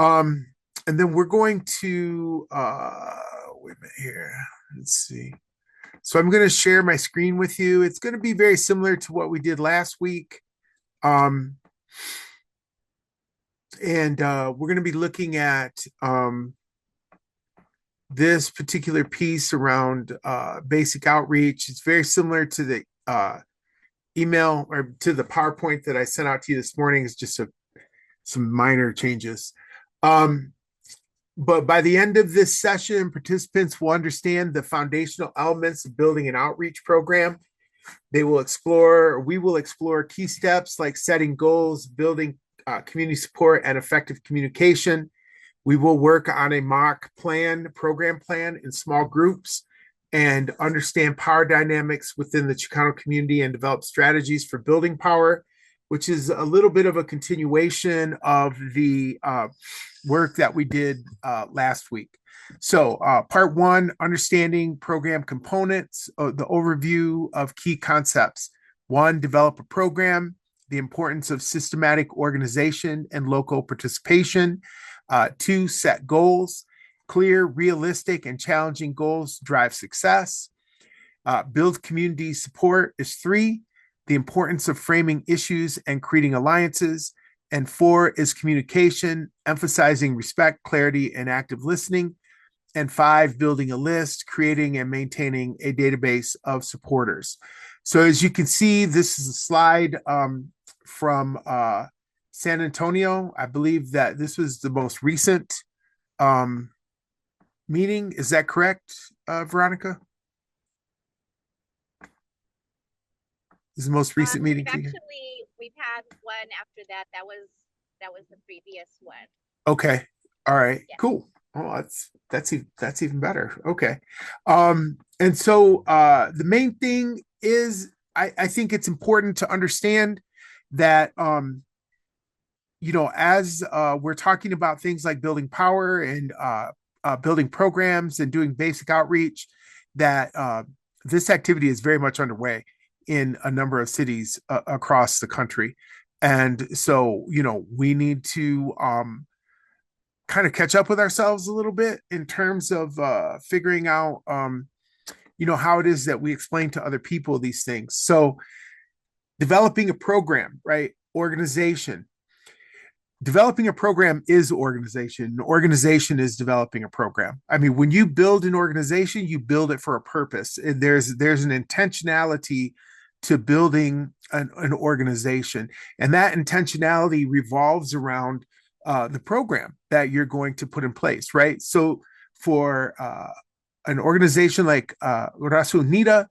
Um, and then we're going to wait a minute here. Let's see. So I'm going to share my screen with you. It's going to be very similar to what we did last week. Um, and we're going to be looking at this particular piece around basic outreach. It's very similar to the email or to the PowerPoint that I sent out to you this morning. It's just some minor changes. But by the end of this session, participants will understand the foundational elements of building an outreach program. We will explore key steps like setting goals, building community support, and effective communication. We will work on a mock program plan in small groups, and understand power dynamics within the Chicano community and develop strategies for building power, which is a little bit of a continuation of the work that we did last week. So part one, understanding program components, the overview of key concepts. One, develop a program, the importance of systematic organization and local participation. Two, set goals. Clear, realistic, and challenging goals drive success. Build community support is three. The importance of framing issues and creating alliances. And four is communication, emphasizing respect, clarity, and active listening. And five, building a list, creating and maintaining a database of supporters. So as you can see, this is a slide from San Antonio. I believe that this was the most recent meeting. Is that correct, Veronica? This is the most recent meeting. We've had one after that. That was the previous one. Okay. All right. Yeah. Cool. Oh, that's even better. Okay. And so the main thing is I think it's important to understand that as we're talking about things like building power and building programs and doing basic outreach, that this activity is very much underway in a number of cities across the country. And so, we need to kind of catch up with ourselves a little bit in terms of figuring out, how it is that we explain to other people these things. So developing a program, right? Organization. Developing a program is organization. An organization is developing a program. I mean, when you build an organization, you build it for a purpose. And there's an intentionality to building an organization. And that intentionality revolves around the program that you're going to put in place, right? So for an organization like Raza Unida,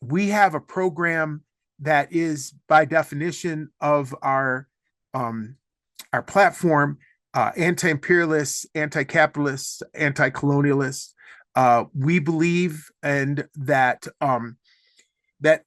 we have a program that is by definition of our platform, anti-imperialist, anti-capitalist, anti-colonialist. We believe that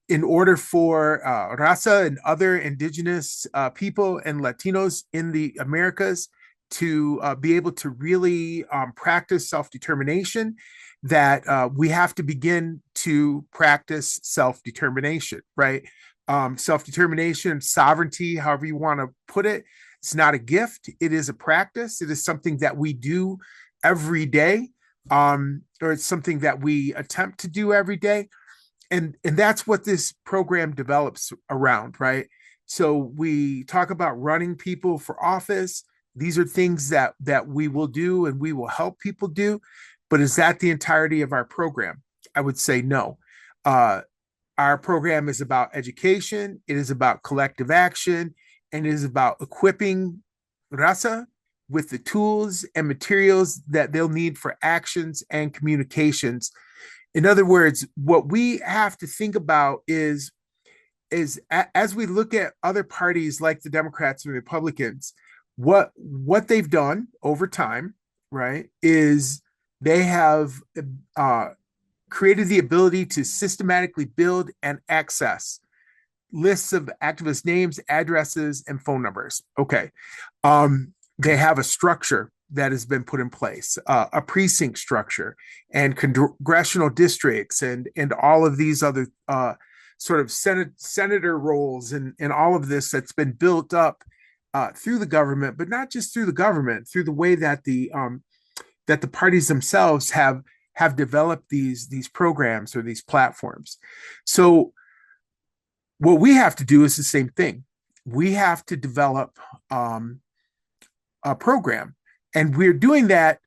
in order for Raza and other indigenous people and Latinos in the Americas to be able to really practice self-determination, that we have to begin to practice self-determination, right? Self-determination, sovereignty, however you want to put it. It's not a gift. It is a practice. It is something that we do every day, or it's something that we attempt to do every day. And that's what this program develops around, right? So we talk about running people for office. These are things that we will do and we will help people do. But is that the entirety of our program? I would say no. Our program is about education. It is about collective action. And it is about equipping Raza with the tools and materials that they'll need for actions and communications. In other words, what we have to think about is as we look at other parties like the Democrats and Republicans, what they've done over time, right, is they have created the ability to systematically build and access lists of activist names, addresses, and phone numbers. Okay. They have a structure that has been put in place, a precinct structure and congressional districts and all of these other sort of senator roles and all of this that's been built up through the government, but not just through the government, through the way that the parties themselves have developed these programs or these platforms. So what we have to do is the same thing. We have to develop a program, and we're doing that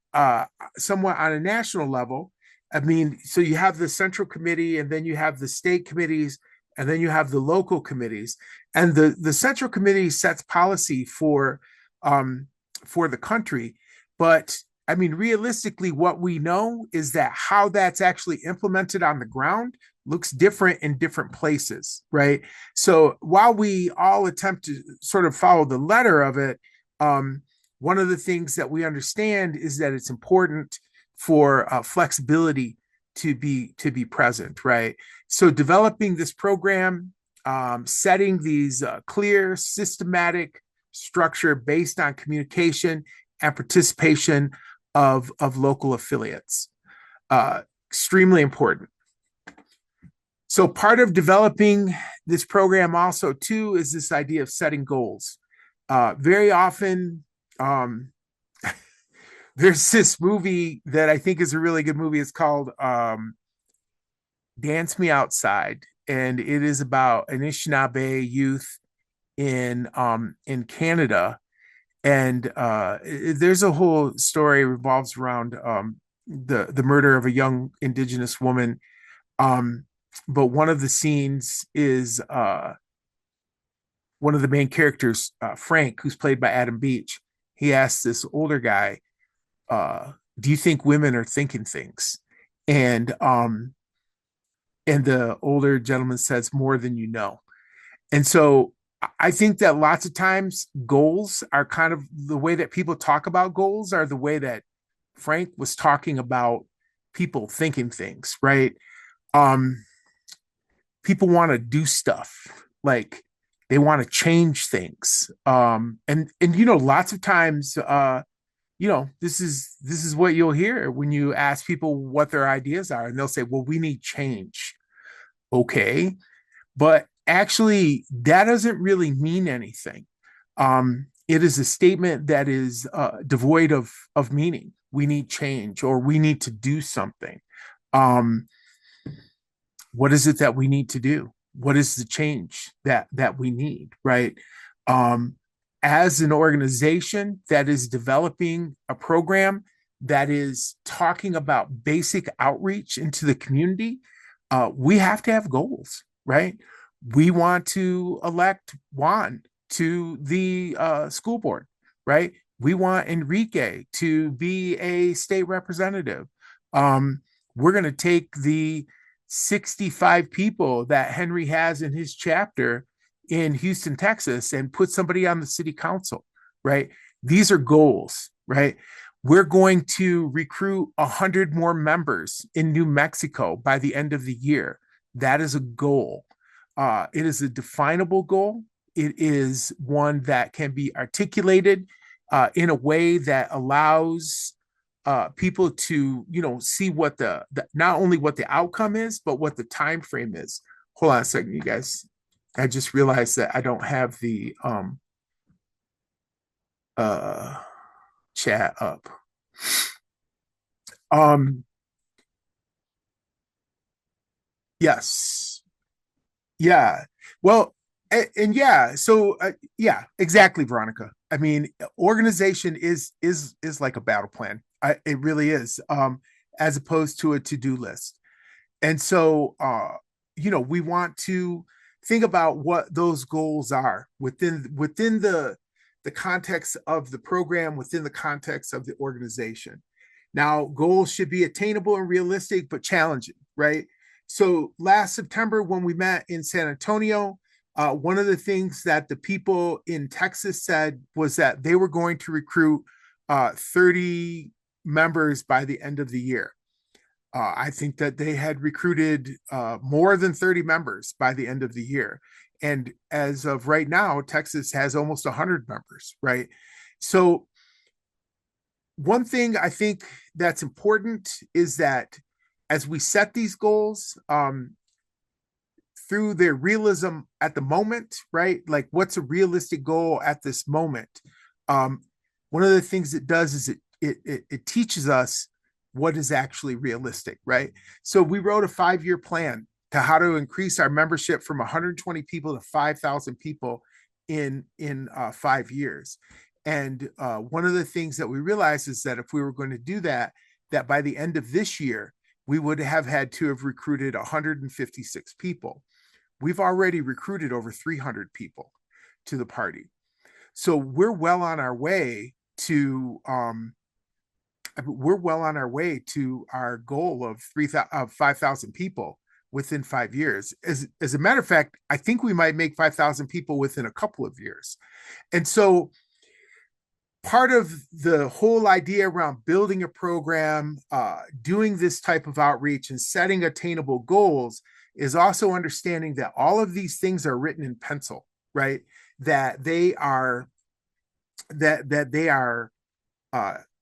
somewhat on a national level. I mean, so you have the central committee, and then you have the state committees, and then you have the local committees, and the central committee sets policy for the country. But I mean, realistically, what we know is that how that's actually implemented on the ground looks different in different places, right? So while we all attempt to sort of follow the letter of it, um, one of the things that we understand is that it's important for flexibility to be present, right? So developing this program, setting these clear, systematic structure based on communication and participation of local affiliates. Extremely important. So part of developing this program also too is this idea of setting goals. Very often, there's this movie that I think is a really good movie. It's called Dance Me Outside, and it is about an Anishinaabe youth in Canada, and there's a whole story revolves around the murder of a young Indigenous woman. Um, but one of the scenes is one of the main characters, Frank, who's played by Adam Beach. He asks this older guy, "Do you think women are thinking things?" And and the older gentleman says, "More than you know." And so I think that lots of times goals are kind of the way that people talk about goals are the way that Frank was talking about people thinking things, right? Um, People want to do stuff like they want to change things. And you know, lots of times you know, this is what you'll hear when you ask people what their ideas are, and they'll say, well, we need change. Okay, but actually that doesn't really mean anything. It is a statement that is devoid of meaning. We need change, or we need to do something. Um, what is it that we need to do? What is the change that we need, right? Um, as an organization that is developing a program that is talking about basic outreach into the community, we have to have goals, right? We want to elect Juan to the school board, right? We want Enrique to be a state representative. We're going to take the 65 people that Henry has in his chapter in Houston, Texas, and put somebody on the city council, right? These are goals, right? We're going to recruit 100 more members in New Mexico by the end of the year. That is a goal. It is a definable goal. It is one that can be articulated in a way that allows people to, you know, see what the not only what the outcome is, but what the time frame is. Hold on a second, you guys. I just realized that I don't have the uh chat up. Um yes. Yeah. Well, and yeah, so yeah, exactly, Veronica. I mean, organization is like a battle plan. It really is. As opposed to a to-do list. And so you know, we want to think about what those goals are within the context of the program, within the context of the organization. Now, goals should be attainable and realistic, but challenging, right? So last September, when we met in San Antonio, one of the things that the people in Texas said was that they were going to recruit 30 members by the end of the year. I think that they had recruited more than 30 members by the end of the year. And as of right now, Texas has almost 100 members, right? So one thing I think that's important is that as we set these goals, through their realism at the moment, right? Like what's a realistic goal at this moment? Um, One of the things it does is it teaches us what is actually realistic, right? So we wrote a 5-year plan to how to increase our membership from 120 people to 5,000 people in 5 years. And one of the things that we realized is that if we were going to do that, that by the end of this year, we would have had to have recruited 156 people. We've already recruited over 300 people to the party. So we're well on our way to our goal of 5,000 people within 5 years. As a matter of fact, I think we might make 5,000 people within a couple of years. And so part of the whole idea around building a program, doing this type of outreach and setting attainable goals is also understanding that all of these things are written in pencil, right? That they are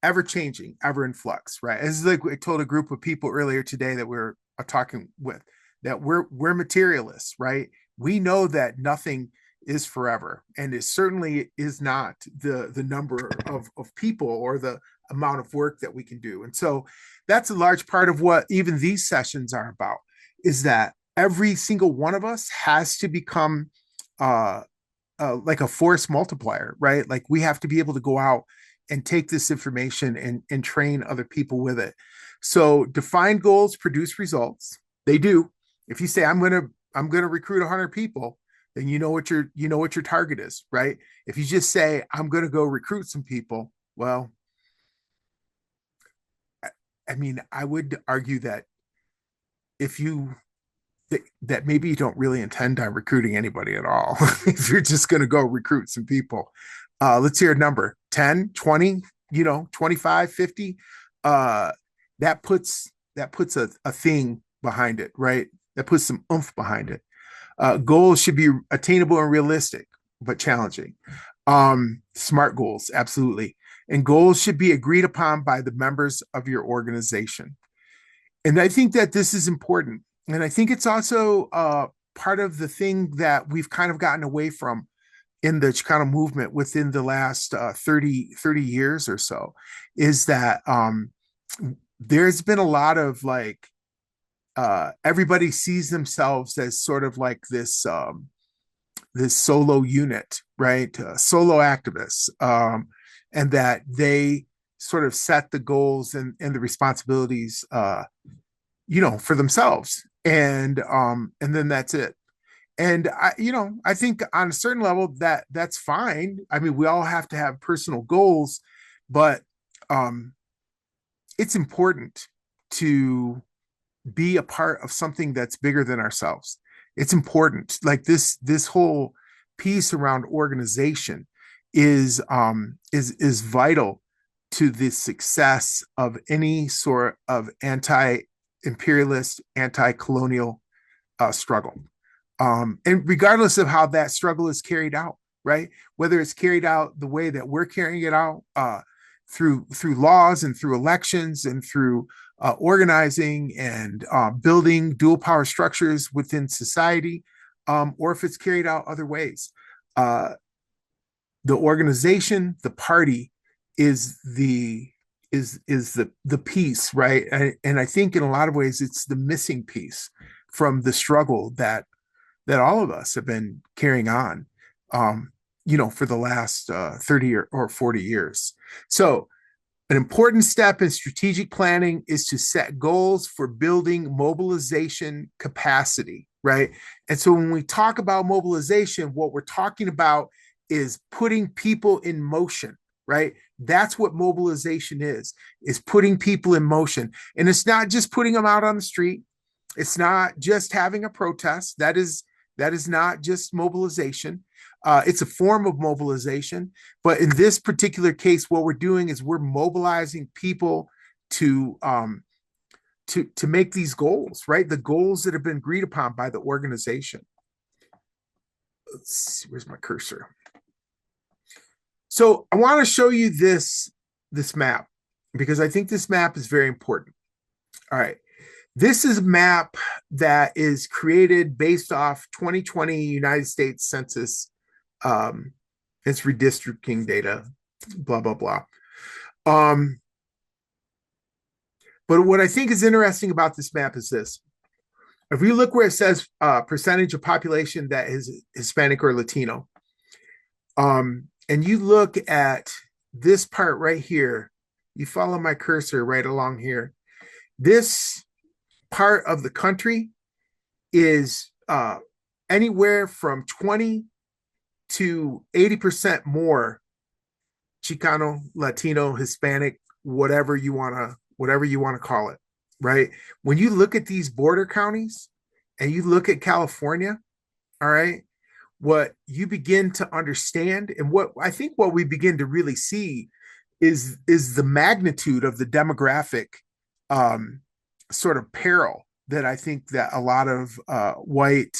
ever changing, ever in flux, right? This is like I told a group of people earlier today that we were talking with, that we're materialists, right? We know that nothing is forever, and it certainly is not the number of people or the amount of work that we can do. And so that's a large part of what even these sessions are about, is that every single one of us has to become like a force multiplier, right? Like we have to be able to go out and take this information and train other people with it. So defined goals produce results. They do. If you say I'm gonna recruit 100 people, then you know what your target is, right? If you just say I'm gonna go recruit some people, well, I mean, I would argue that if you that maybe you don't really intend on recruiting anybody at all. If you're just going to go recruit some people, let's hear a number: 10, 20, 25, 50. uh that puts a thing behind it, right? That puts some oomph behind it. Goals should be attainable and realistic but challenging. Smart goals, absolutely. And goals should be agreed upon by the members of your organization. And I think that this is important. And I think it's also part of the thing that we've kind of gotten away from in the Chicano movement within the last 30 years or so, is that there's been a lot of like, everybody sees themselves as sort of like this solo unit, right? Solo activists, and that they sort of set the goals and the responsibilities, for themselves, and then that's it. And I think on a certain level that's fine. I mean, we all have to have personal goals, but um, it's important to be a part of something that's bigger than ourselves. It's important. Like this whole piece around organization is vital to the success of any sort of anti-imperialist, anti-colonial struggle. And regardless of how that struggle is carried out, right? Whether it's carried out the way that we're carrying it out, through laws and through elections and through organizing and building dual power structures within society, or if it's carried out other ways. The organization, the party, is the piece, right? And I think in a lot of ways it's the missing piece from the struggle that all of us have been carrying on, for the last 30 or 40 years. So an important step in strategic planning is to set goals for building mobilization capacity, right? And so when we talk about mobilization, what we're talking about is putting people in motion, right? That's what mobilization is putting people in motion. And it's not just putting them out on the street. It's not just having a protest. That is not just mobilization. It's a form of mobilization. But in this particular case, what we're doing is we're mobilizing people to make these goals, right? The goals that have been agreed upon by the organization. Let's see, where's my cursor? So I want to show you this map, because I think this map is very important. All right. This is a map that is created based off 2020 United States Census. Um, it's redistricting data, blah, blah, blah. Um, but what I think is interesting about this map is this. If you look where it says percentage of population that is Hispanic or Latino, and you look at this part right here, you follow my cursor right along here. This part of the country is anywhere from 20 to 80% more Chicano, Latino, Hispanic, whatever you want to call it, right? When you look at these border counties and you look at California, all right, what you begin to understand and what I think what we begin to really see is the magnitude of the demographic um, sort of peril that I think that a lot of white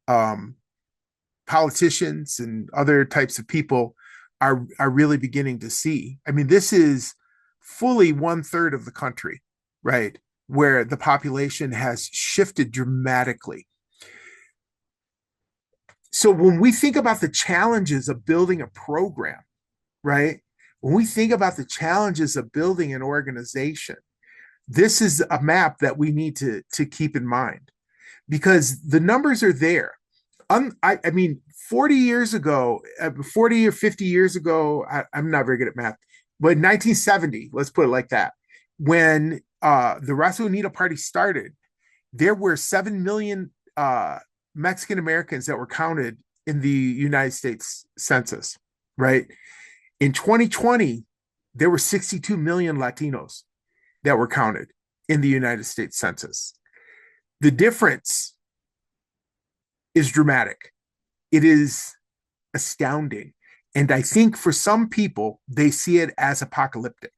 um, politicians and other types of people are really beginning to see. I mean, this is fully 1/3 of the country, right? Where the population has shifted dramatically. So when we think about the challenges of building a program, right? When we think about the challenges of building an organization, this is a map that we need to keep in mind because the numbers are there. I mean, 40 years ago, 40 or 50 years ago, I'm not very good at math, but 1970, let's put it like that, when the Raza Unida Party started, there were 7 million Mexican Americans that were counted in the United States Census, right? In 2020, there were 62 million Latinos that were counted in the United States Census. The difference is dramatic. It is astounding. And I think for some people, they see it as apocalyptic.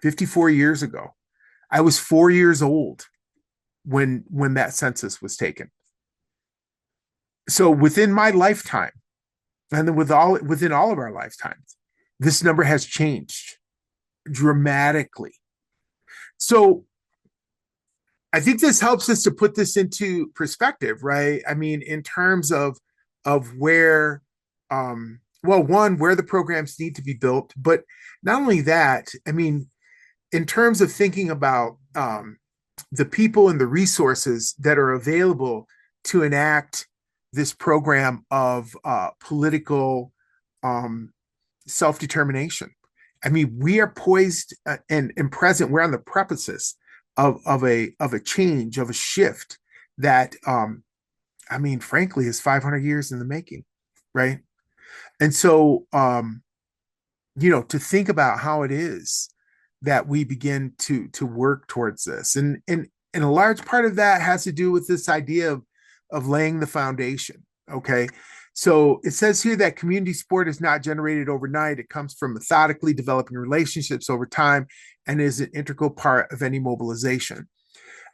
54 years ago, I was 4 years old when that census was taken. So within my lifetime, and then within all of our lifetimes, this number has changed dramatically. So I think this helps us to put this into perspective, right? I mean, in terms of where, well, one, where the programs need to be built, but not only that, I mean, in terms of thinking about the people and the resources that are available to enact this program of political self-determination. I mean, we are poised and present. We're on the precipice of a change, of a shift that I mean, frankly, is 500 years in the making, right? And so, to think about how it is that we begin to work towards this, and a large part of that has to do with this idea of laying the foundation. Okay, so it says here that community support is not generated overnight. It comes from methodically developing relationships over time and is an integral part of any mobilization.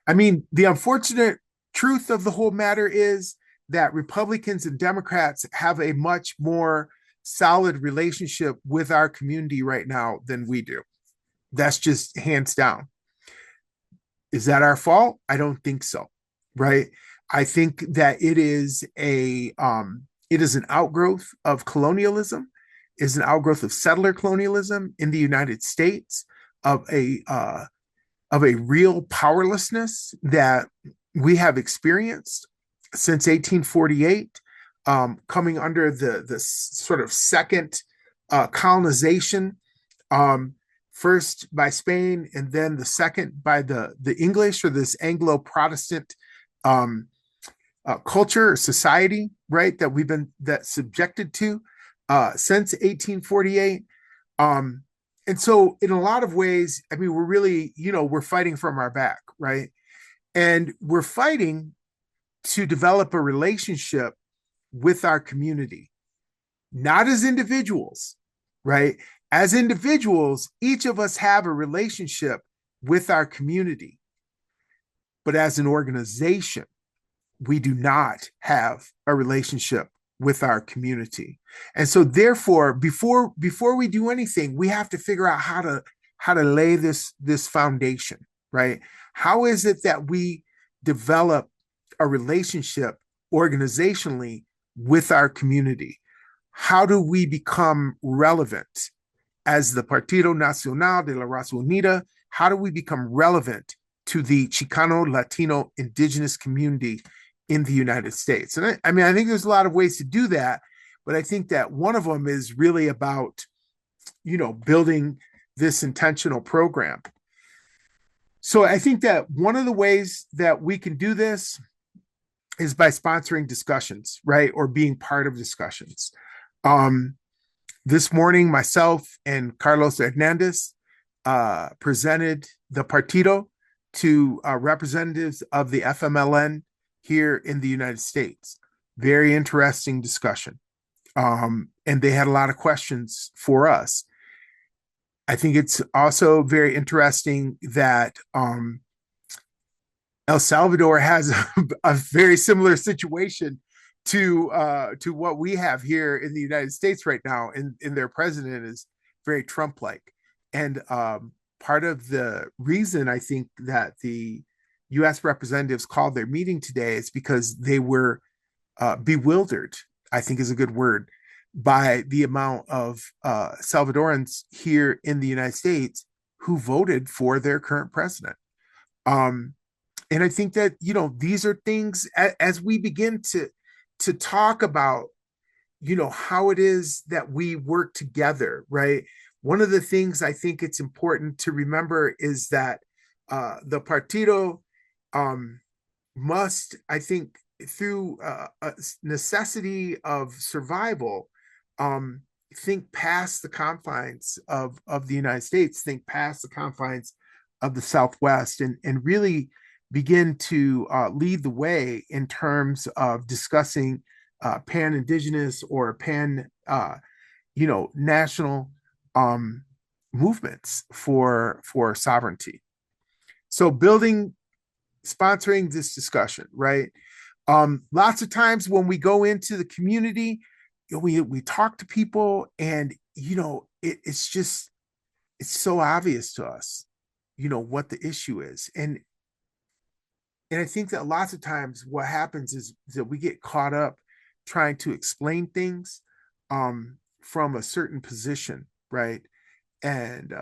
I mean, the unfortunate truth of the whole matter is that Republicans and Democrats have a much more solid relationship with our community right now than we do. That's just hands down. Is that our fault? I don't think so. Right? I think that it is an outgrowth of colonialism, is an outgrowth of settler colonialism in the United States, of a real powerlessness that we have experienced since 1848, coming under the sort of second colonization, first by Spain and then the second by the English, or this Anglo-Protestant culture or society, right, that we've been subjected to since 1848. And so in a lot of ways, I mean, we're really, we're fighting from our back, right? And we're fighting to develop a relationship with our community, not as individuals, right? As individuals, each of us have a relationship with our community, but as an organization, we do not have a relationship with our community. And so therefore, before we do anything, we have to figure out how to lay this foundation, right? How is it that we develop a relationship organizationally with our community? How do we become relevant as the Partido Nacional de la Raza Unida? How do we become relevant to the Chicano, Latino, indigenous community in the United States? And I mean, I think there's a lot of ways to do that, but I think that one of them is really about, building this intentional program. So I think that one of the ways that we can do this is by sponsoring discussions, right? Or being part of discussions. Um, this morning, myself and Carlos Hernandez presented the Partido to representatives of the FMLN here in the United States. Very interesting discussion. And they had a lot of questions for us. I think it's also very interesting that El Salvador has a very similar situation to what we have here in the United States right now, and their president is very Trump-like. And part of the reason I think that the U.S. representatives called their meeting today is because they were bewildered, I think is a good word, by the amount of Salvadorans here in the United States who voted for their current president. Um, and I think that, these are things as we begin to talk about, how it is that we work together, right? One of the things I think it's important to remember is that the Partido must, I think, through a necessity of survival, think past the confines of the United States, think past the confines of the Southwest, and really begin to lead the way in terms of discussing pan-indigenous or national movements for sovereignty. So sponsoring this discussion, right? Lots of times when we go into the community, we talk to people, and it's so obvious to us, what the issue is, and I think that lots of times what happens is that we get caught up trying to explain things from a certain position, right? And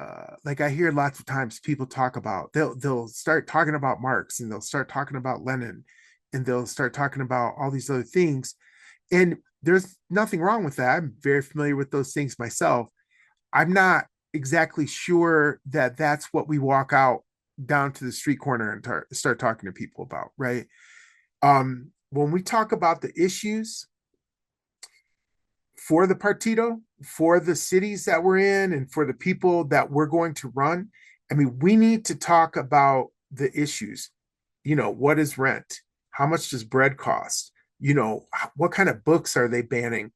like I hear lots of times people talk about, they'll start talking about Marx, and they'll start talking about Lenin, and they'll start talking about all these other things. And there's nothing wrong with that. I'm very familiar with those things myself. I'm not exactly sure that that's what we walk out down to the street corner and start talking to people about, right? When we talk about the issues for the Partido, for the cities that we're in, and for the people that we're going to run, I mean, we need to talk about the issues. What is rent? How much does bread cost? What kind of books are they banning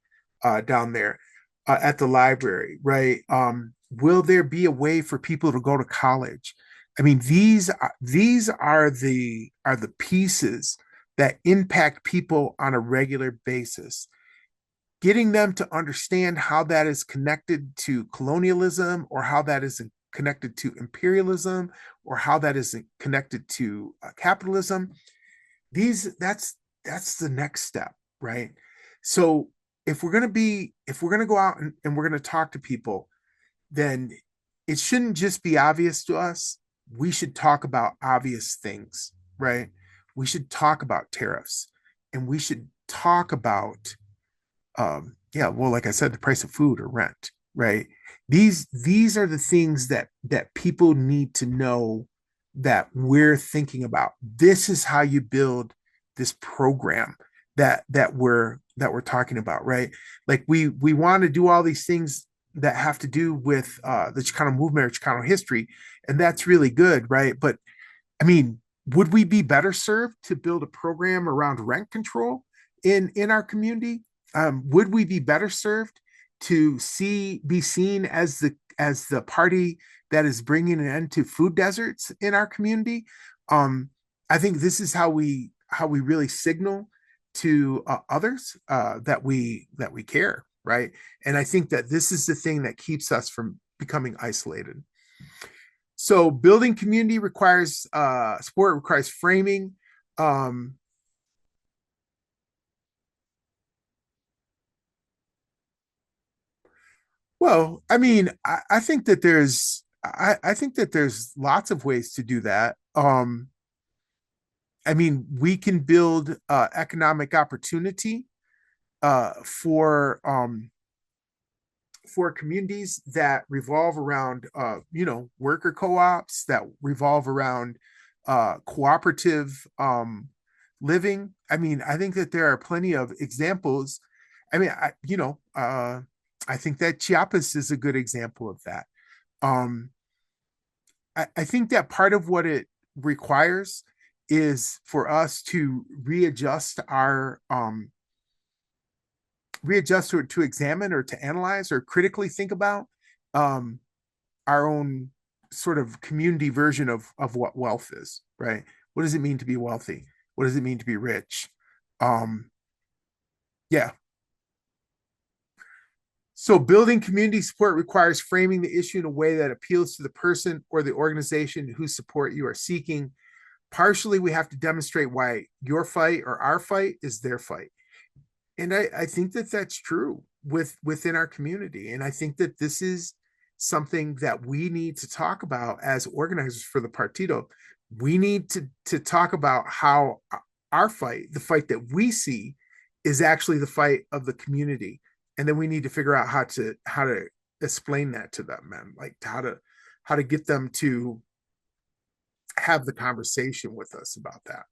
down there at the library, right? Will there be a way for people to go to college? I mean, these are the pieces that impact people on a regular basis. Getting them to understand how that is connected to colonialism, or how that is connected to imperialism, or how that is connected to capitalism. That's the next step, right? So if we're going to go out and we're going to talk to people, then it shouldn't just be obvious to us. We should talk about obvious things, right? We should talk about tariffs, and we should talk about like I said, the price of food or rent, right? These are the things that people need to know, that we're thinking about. This is how you build this program that we're talking about, right? Like we want to do all these things that have to do with the Chicano movement or Chicano history, and that's really good, right? But I mean, would we be better served to build a program around rent control in our community? Would we be better served to be seen as the party that is bringing an end to food deserts in our community? I think this is how we really signal to others that we care, right? And I think that this is the thing that keeps us from becoming isolated. So building community requires sport requires framing. Um, well, I mean, I think that I think that there's lots of ways to do that. I mean, we can build economic opportunity uh, for um, for communities that revolve around worker co-ops, that revolve around cooperative living. I mean, I think that there are plenty of examples. I mean, I think that Chiapas is a good example of that. um I think that part of what it requires is for us to readjust to examine or to analyze or critically think about um, our own sort of community version of what wealth is, right? What does it mean to be wealthy? What does it mean to be rich? Um, yeah. So building community support requires framing the issue in a way that appeals to the person or the organization whose support you are seeking. Partially, we have to demonstrate why your fight or our fight is their fight. And I think that that's true within our community. And I think that this is something that we need to talk about as organizers for the partido. We need to talk about how our fight, the fight that we see, is actually the fight of the community. And then we need to figure out how to explain that to them, man. Like how to get them to have the conversation with us about that.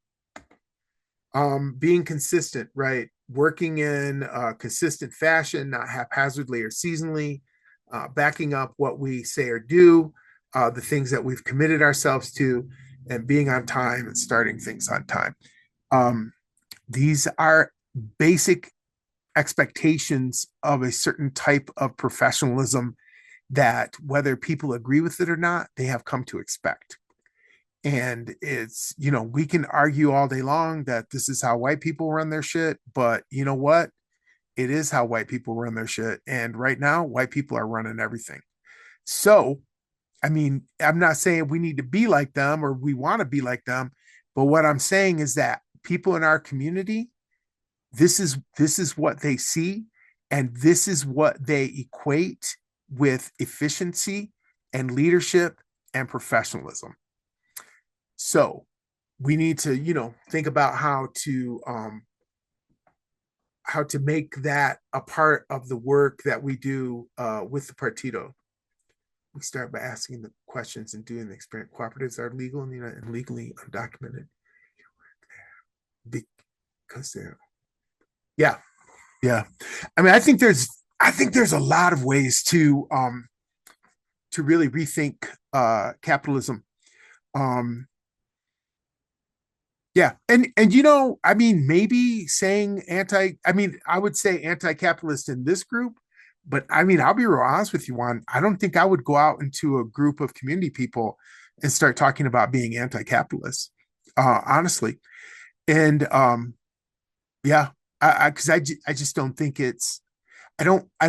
Being consistent, right? Working in consistent fashion, not haphazardly or seasonally, backing up what we say or do, the things that we've committed ourselves to, and being on time and starting things on time. Um, these are basic expectations of a certain type of professionalism that, whether people agree with it or not, they have come to expect. And it's, we can argue all day long that this is how white people run their shit, but you know what? It is how white people run their shit. And right now, white people are running everything. So, I mean, I'm not saying we need to be like them or we want to be like them, but what I'm saying is that people in our community, this is what they see, and this is what they equate with efficiency and leadership and professionalism. So we need to, think about how to make that a part of the work that we do with the partido. We start by asking the questions and doing the experiment. Cooperatives are legal in the United and legally undocumented because they're, yeah, yeah. I mean, I think there's a lot of ways to really rethink capitalism. Um, Yeah. And I mean, maybe saying I mean, I would say anti-capitalist in this group, but I mean, I'll be real honest with you, Juan. I don't think I would go out into a group of community people and start talking about being anti-capitalist. Honestly. And yeah, I just don't think I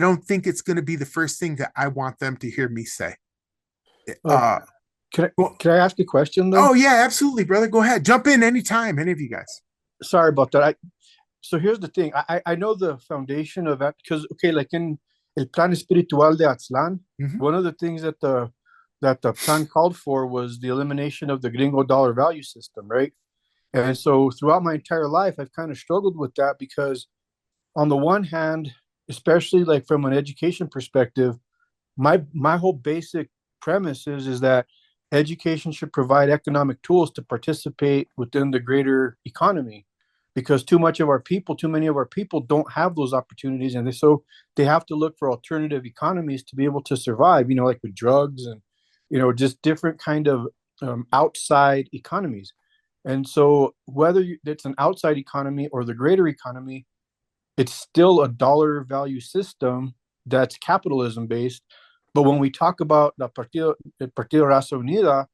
don't think it's going to be the first thing that I want them to hear me say. Uh, Uh can I well, can I ask a question though? oh yeah, absolutely, brother. Go ahead. Jump in anytime, any of you guys. Sorry about that. So here's the thing. I know the foundation of that because okay, like in El Plan Espiritual de Aztlan, Mhm. one of the things that the plan called for was the elimination of the gringo dollar value system, right? And so throughout my entire life, I've kind of struggled with that because on the one hand, especially like from an education perspective, my whole basic premise is that education should provide economic tools to participate within the greater economy because too many of our people don't have those opportunities and so they have to look for alternative economies to be able to survive, like with drugs and just different kind of outside economies. And so whether it's an outside economy or the greater economy, it's still a dollar value system that's capitalism based. But when we talk about the Partido Raza Unida,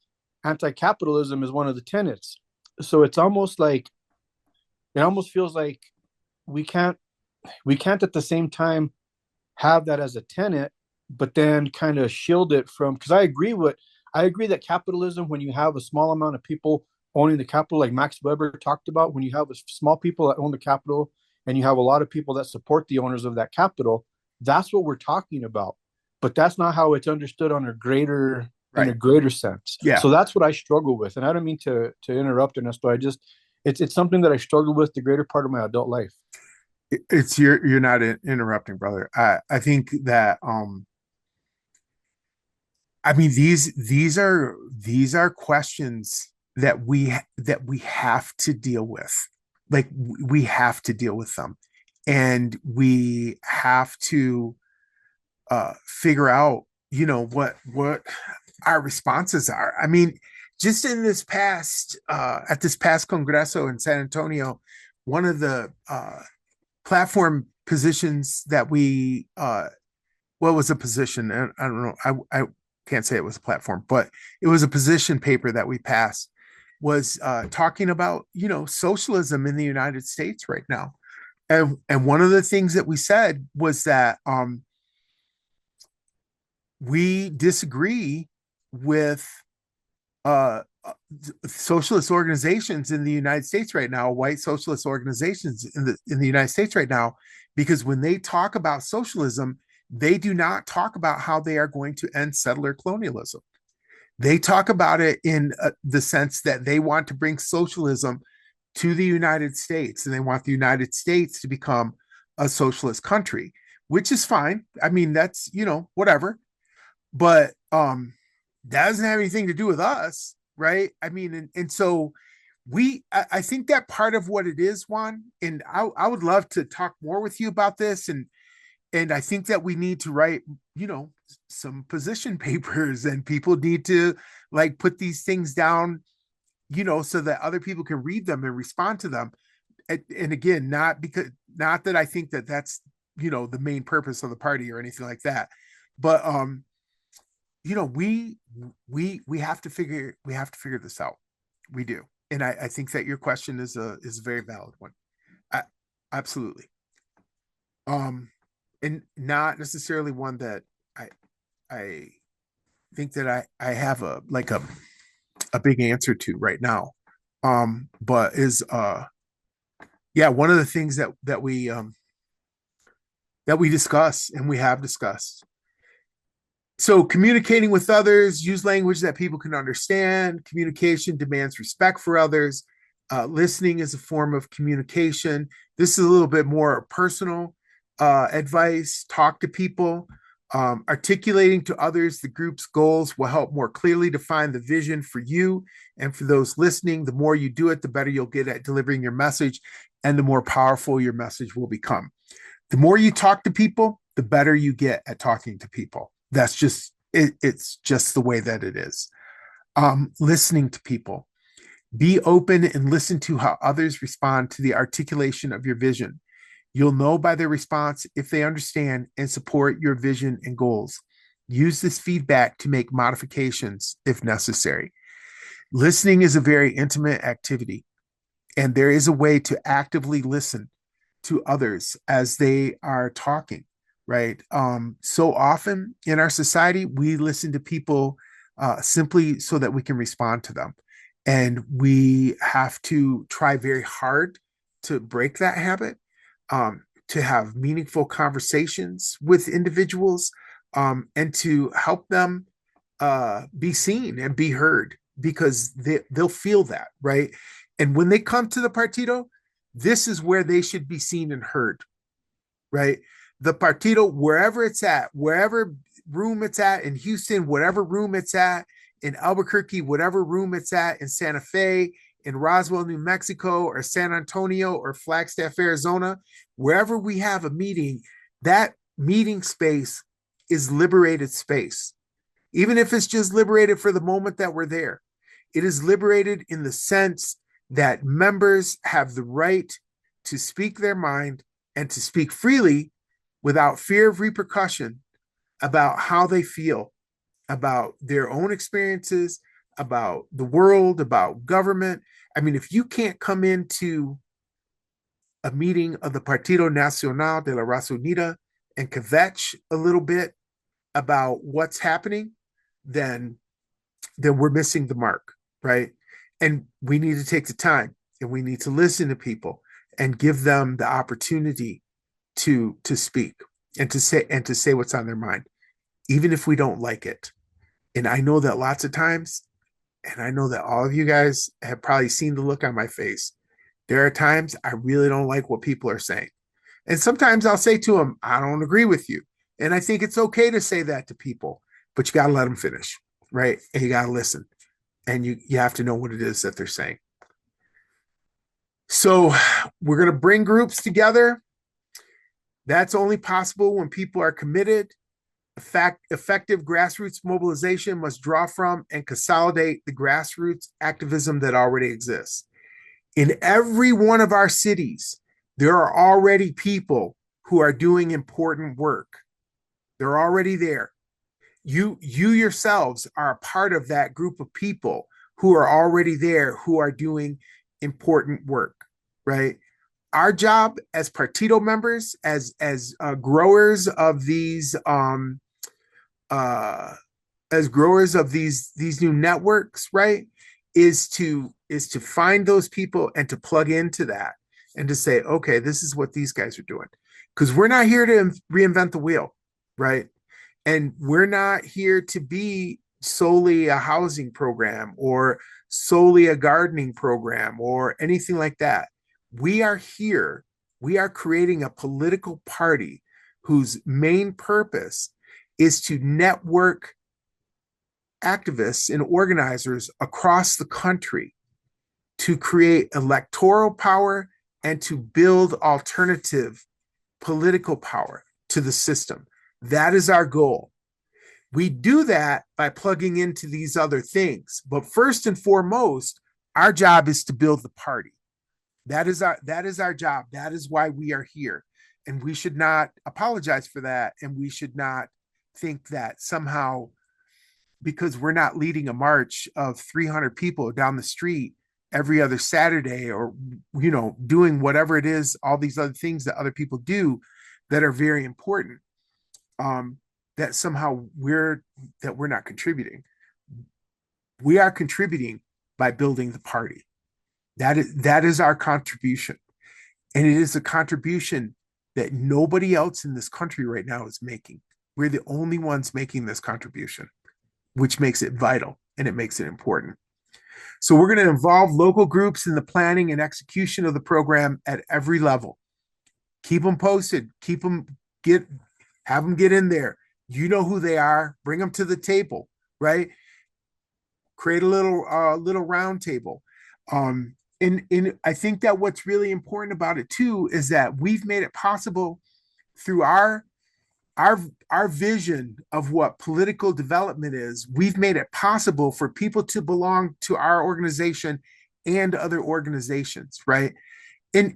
anti-capitalism is one of the tenets. So it almost feels like we can't we can't at the same time have that as a tenet, but then kind of shield it from because I agree that capitalism, when you have a small amount of people owning the capital, like Max Weber talked about, when you have a small people that own the capital and you have a lot of people that support the owners of that capital, that's what we're talking about. But that's not how it's understood on a greater in a Right. greater sense. Yeah. So that's what I struggle with. And I don't mean to interrupt, Ernesto. I just it's something that I struggle with the greater part of my adult life. It's you're not interrupting, brother. I think that I mean these are questions that we have to deal with. Like we have to deal with them, and we have to figure out, what our responses are. I mean, just in this past at this past Congreso in San Antonio, one of the platform positions that we what was a position? I don't know. I can't say it was a platform, but it was a position paper that we passed, was talking about, socialism in the United States right now. And one of the things that we said was that we disagree with socialist organizations in the United States right now, white socialist organizations in the United States right now, because when they talk about socialism, they do not talk about how they are going to end settler colonialism. They talk about it in the sense that they want to bring socialism to the United States, and they want the United States to become a socialist country, which is fine. I mean, that's, whatever. But that doesn't have anything to do with us, right? I mean, and so I think that part of what it is, Juan, and I would love to talk more with you about this, and I think that we need to write, some position papers, and people need to like put these things down, so that other people can read them and respond to them. And again, not that I think that that's, the main purpose of the party or anything like that, but we have to figure this out. We do. And I think that your question is a very valid one. I, absolutely. And not necessarily one that I think that I have a big answer to right now. But is yeah, one of the things that we discuss and we have discussed. So communicating with others, use language that people can understand. Communication demands respect for others. Listening is a form of communication. This is a little bit more personal advice. Talk to people. Articulating to others the group's goals will help more clearly define the vision for you and for those listening. The more you do it, the better you'll get at delivering your message, and the more powerful your message will become. The more you talk to people, the better you get at talking to people. That's just it's just the way that it is. Listening to people. Be open and listen to how others respond to the articulation of your vision. You'll know by their response if they understand and support your vision and goals. Use this feedback to make modifications if necessary. Listening is a very intimate activity, and there is a way to actively listen to others as they are talking, right? So often in our society, we listen to people simply so that we can respond to them. And we have to try very hard to break that habit, to have meaningful conversations with individuals, and to help them be seen and be heard, because they'll feel that, right? And when they come to the partido, this is where they should be seen and heard, right? The partido, wherever it's at, wherever room it's at in Houston, whatever room it's at in Albuquerque, whatever room it's at in Santa Fe, in Roswell, New Mexico, or San Antonio, or Flagstaff, Arizona, wherever we have a meeting, that meeting space is liberated space. Even if it's just liberated for the moment that we're there, it is liberated in the sense that members have the right to speak their mind and to speak freely without fear of repercussion about how they feel about their own experiences, about the world, about government. I mean, if you can't come into a meeting of the Partido Nacional de la Raza Unida and kvetch a little bit about what's happening, then then we're missing the mark, right? And we need to take the time and we need to listen to people and give them the opportunity to speak and to say what's on their mind, even if we don't like it. And I know that lots of times, and I know that all of you guys have probably seen the look on my face. There are times I really don't like what people are saying. And sometimes I'll say to them, I don't agree with you. And I think it's okay to say that to people, but you got to let them finish, right? And you got to listen. And you have to know what it is that they're saying. So we're going to bring groups together. That's only possible when people are committed. Effective grassroots mobilization must draw from and consolidate the grassroots activism that already exists. In every one of our cities, there are already people who are doing important work. They're already there. You yourselves are a part of that group of people who are already there, who are doing important work, right? Our job as partido members, as growers of these these new networks, right, is to find those people and to plug into that and to say, okay, this is what these guys are doing, because we're not here to reinvent the wheel, right? And we're not here to be solely a housing program or solely a gardening program or anything like that. We are here. We are creating a political party whose main purpose is to network activists and organizers across the country to create electoral power and to build alternative political power to the system. That is our goal. We do that by plugging into these other things. But first and foremost, our job is to build the party. That is our job. That is why we are here. And we should not apologize for that. And we should not think that somehow, because we're not leading a march of 300 people down the street every other Saturday, or, doing whatever it is, all these other things that other people do that are very important, that somehow we're not contributing. We are contributing by building the party. That is our contribution. And it is a contribution that nobody else in this country right now is making. We're the only ones making this contribution, which makes it vital and it makes it important. So we're going to involve local groups in the planning and execution of the program at every level. Keep them posted. Have them get in there. You know who they are. Bring them to the table, right? Create a little round table. And I think that what's really important about it too is that we've made it possible through our vision of what political development is. We've made it possible for people to belong to our organization and other organizations, right? And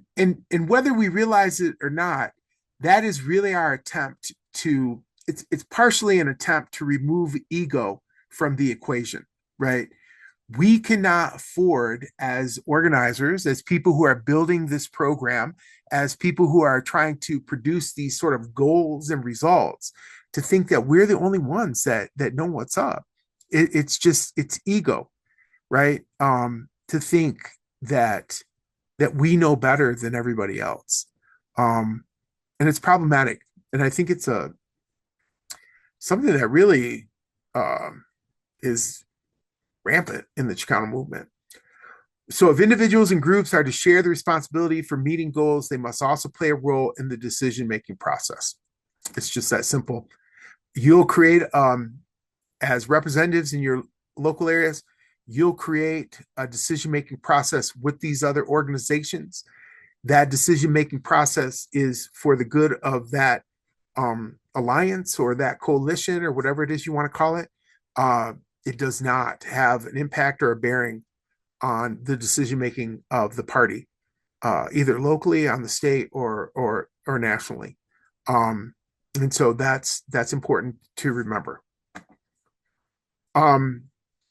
whether we realize it or not, that is really our attempt to. It's partially an attempt to remove ego from the equation, right? We cannot afford, as organizers, as people who are building this program, as people who are trying to produce these sort of goals and results, to think that we're the only ones that know what's up. It's ego, right? To think that we know better than everybody else, and it's problematic. And I think it's something that really is rampant in the Chicano movement. So if individuals and groups are to share the responsibility for meeting goals, they must also play a role in the decision-making process. It's just that simple. You'll create, as representatives in your local areas, you'll create a decision-making process with these other organizations. That decision-making process is for the good of that alliance or that coalition or whatever it is you want to call it. It does not have an impact or a bearing on the decision making of the party, either locally, on the state, or nationally. And so that's important to remember.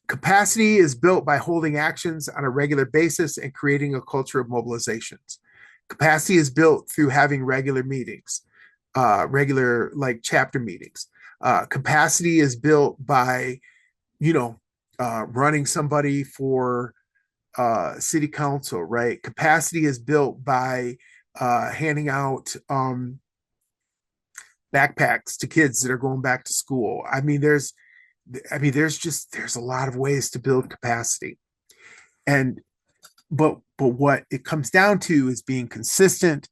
Capacity is built by holding actions on a regular basis and creating a culture of mobilizations. Capacity is built through having regular meetings, regular like chapter meetings. Capacity is built by running somebody for city council, right? Capacity is built by handing out backpacks to kids that are going back to school. There's a lot of ways to build capacity. And but what it comes down to is being consistent,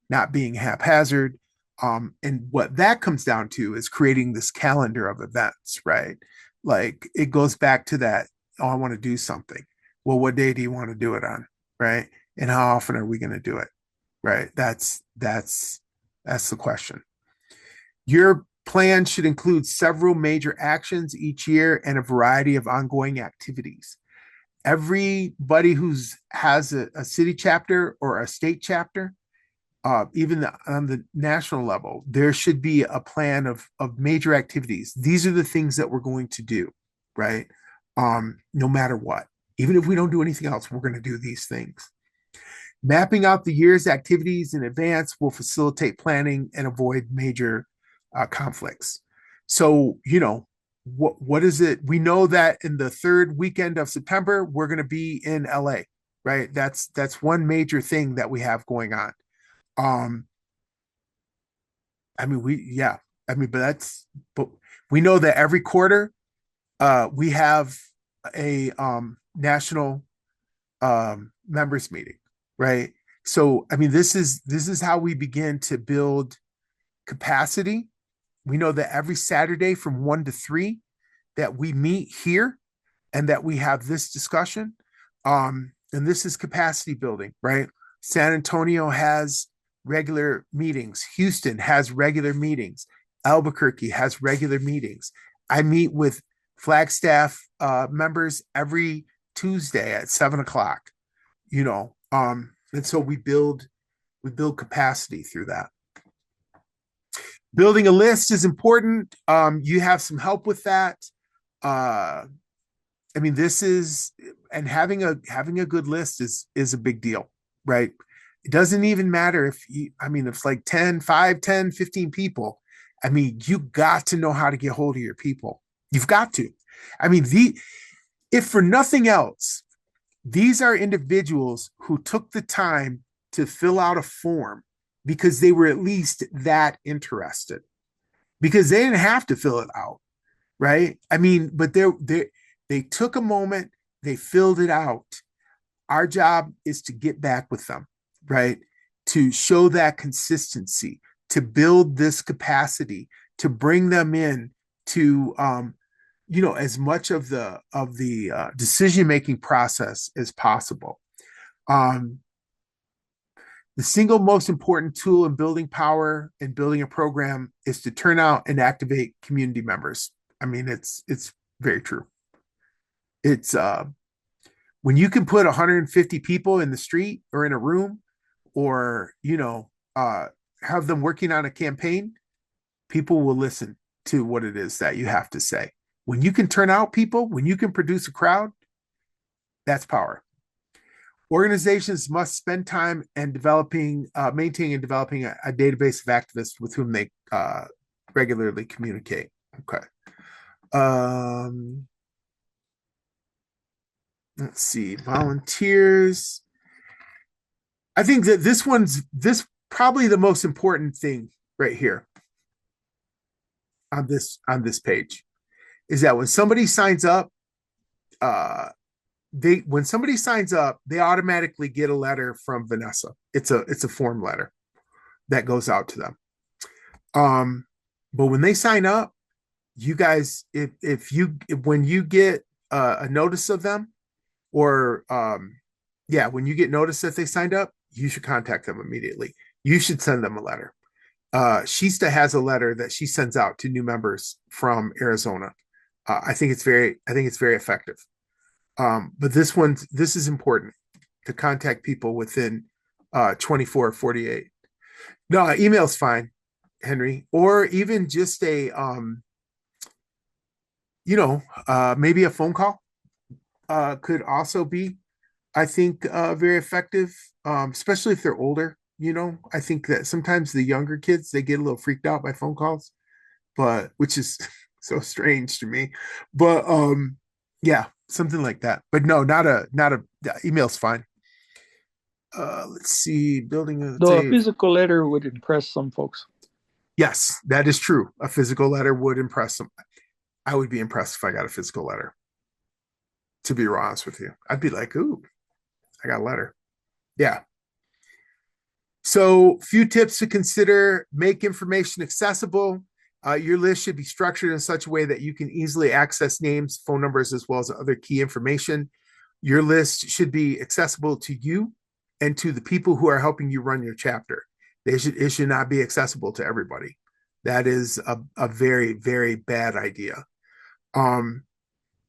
not being haphazard. And what that comes down to is creating this calendar of events, right? Like it goes back to that, oh, I want to do something. Well, what day do you want to do it on? Right. And how often are we going to do it? Right. That's the question. Your plan should include several major actions each year and a variety of ongoing activities. Everybody who's has a city chapter or a state chapter, even on the national level, there should be a plan of major activities. These are the things that we're going to do, right? No matter what. Even if we don't do anything else, we're going to do these things. Mapping out the year's activities in advance will facilitate planning and avoid major conflicts. So, what is it? We know that in the third weekend of September, we're going to be in LA, right? That's one major thing that we have going on. Um, I mean, but we know that every quarter, we have a national members meeting, right? So, I mean, this is how we begin to build capacity. We know that every Saturday from 1 to 3 that we meet here and that we have this discussion. And this is capacity building, right? San Antonio has regular meetings. Houston has regular meetings. Albuquerque has regular meetings. I meet with Flagstaff members every Tuesday at 7 o'clock, and so we build capacity through that. Building a list is important. You have some help with that. Having a good list is a big deal, right? It doesn't even matter if it's like 10, 5, 10, 15 people. I mean, you got to know how to get hold of your people. You've got to. I mean, if for nothing else, these are individuals who took the time to fill out a form because they were at least that interested, because they didn't have to fill it out, right? I mean, but they took a moment, they filled it out. Our job is to get back with them, right? To show that consistency, to build this capacity, to bring them in to as much of the decision-making process as possible. The single most important tool in building power and building a program is to turn out and activate community members. I mean, it's very true. It's when you can put 150 people in the street or in a room, or have them working on a campaign, people will listen to what it is that you have to say. When you can turn out people, when you can produce a crowd, that's power. Organizations must spend time and maintaining and developing a database of activists with whom they regularly communicate. Okay. Let's see. Volunteers. I think that this probably the most important thing right here on this page is that when somebody signs up, they automatically get a letter from Vanessa. It's a form letter that goes out to them. But when they sign up, you guys, when you get a notice of them, or when you get notice that they signed up, you should contact them immediately. You should send them a letter. Shista has a letter that she sends out to new members from Arizona. I think it's very effective. But this is important to contact people within 24 or 48. No, email's fine, Henry, or even just a maybe a phone call could also be, I think, very effective, especially if they're older. I think that sometimes the younger kids, they get a little freaked out by phone calls, but which is so strange to me. But Yeah, something like that. But no, not a email's fine. Let's see, building a, let's Though a say, physical letter would impress some folks. yes, that is true. A physical letter would impress them. I would be impressed if I got a physical letter, to be honest with you. I'd be like, ooh, I got a letter. Yeah. So, few tips to consider: make information accessible. Your list should be structured in such a way that you can easily access names, phone numbers, as well as other key information. Your list should be accessible to you and to the people who are helping you run your chapter. It should not be accessible to everybody. That is a very, very bad idea. Um,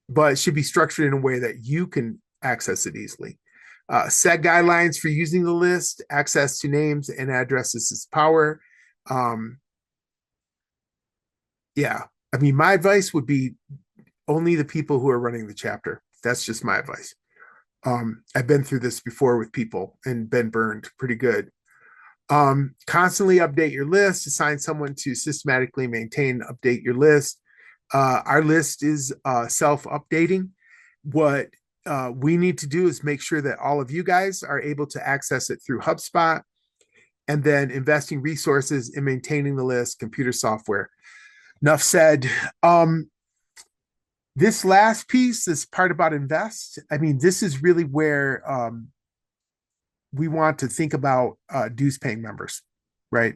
but it should be structured in a way that you can access it easily. Set guidelines for using the list. Access to names and addresses is power. Um, yeah, I mean, my advice would be only the people who are running the chapter. That's just my advice. I've been through this before with people and been burned pretty good. Constantly update your list. Assign someone to systematically maintain, update your list. Our list is self-updating. What we need to do is make sure that all of you guys are able to access it through HubSpot, and then investing resources in maintaining the list, computer software. Enough said. This last piece, this part about invest, I mean, this is really where we want to think about dues paying members, right?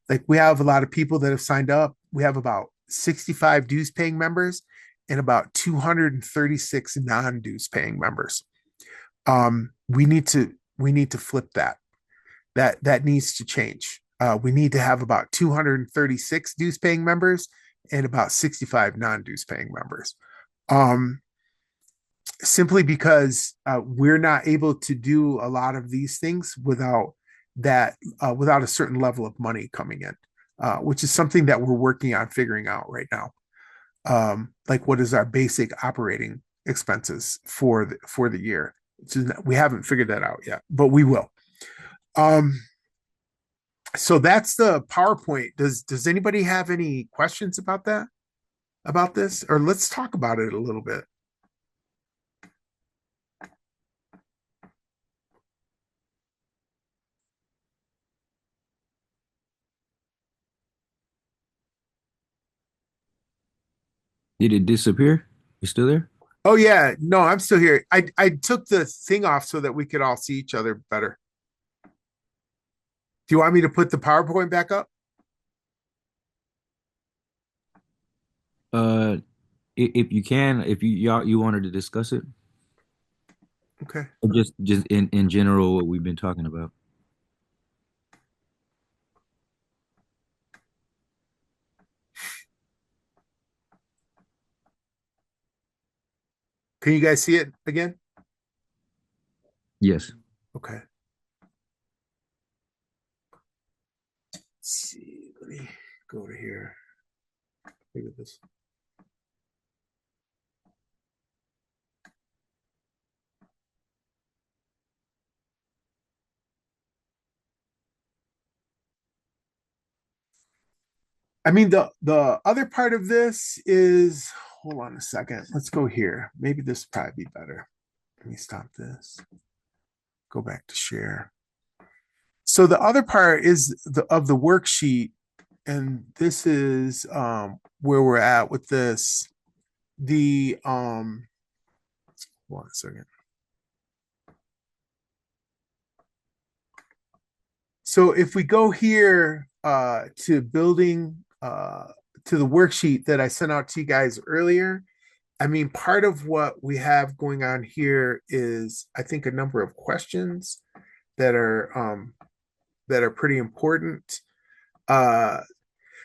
Like we have a lot of people that have signed up. We have about 65 dues paying members and about 236 non dues paying members. We need to flip that. That needs to change. We need to have about 236 dues paying members and about 65 non dues paying members. Um, Simply because we're not able to do a lot of these things without a certain level of money coming in, which is something that we're working on figuring out right now. Like what is our basic operating expenses for the year? We haven't figured that out yet, but we will. Um, so that's the PowerPoint. Does anybody have any questions about that? About this? Or let's talk about it a little bit. Did it disappear? You still there? Oh yeah, no, I'm still here. I took the thing off so that we could all see each other better. Do you want me to put the PowerPoint back up? Uh, if you can, if you wanted to discuss it, Okay. or just in general what we've been talking about. Can you guys see it again? Yes. Okay. Let's see. Let me go to here. Look at this. I mean, the other part of this is, hold on a second. Let's go here. Maybe this would probably be better. Let me stop this. Go back to share. So the other part is of the worksheet, and this is where we're at with this. The one second. So if we go here to building to the worksheet that I sent out to you guys earlier, I mean, part of what we have going on here is, I think, a number of questions that are pretty important.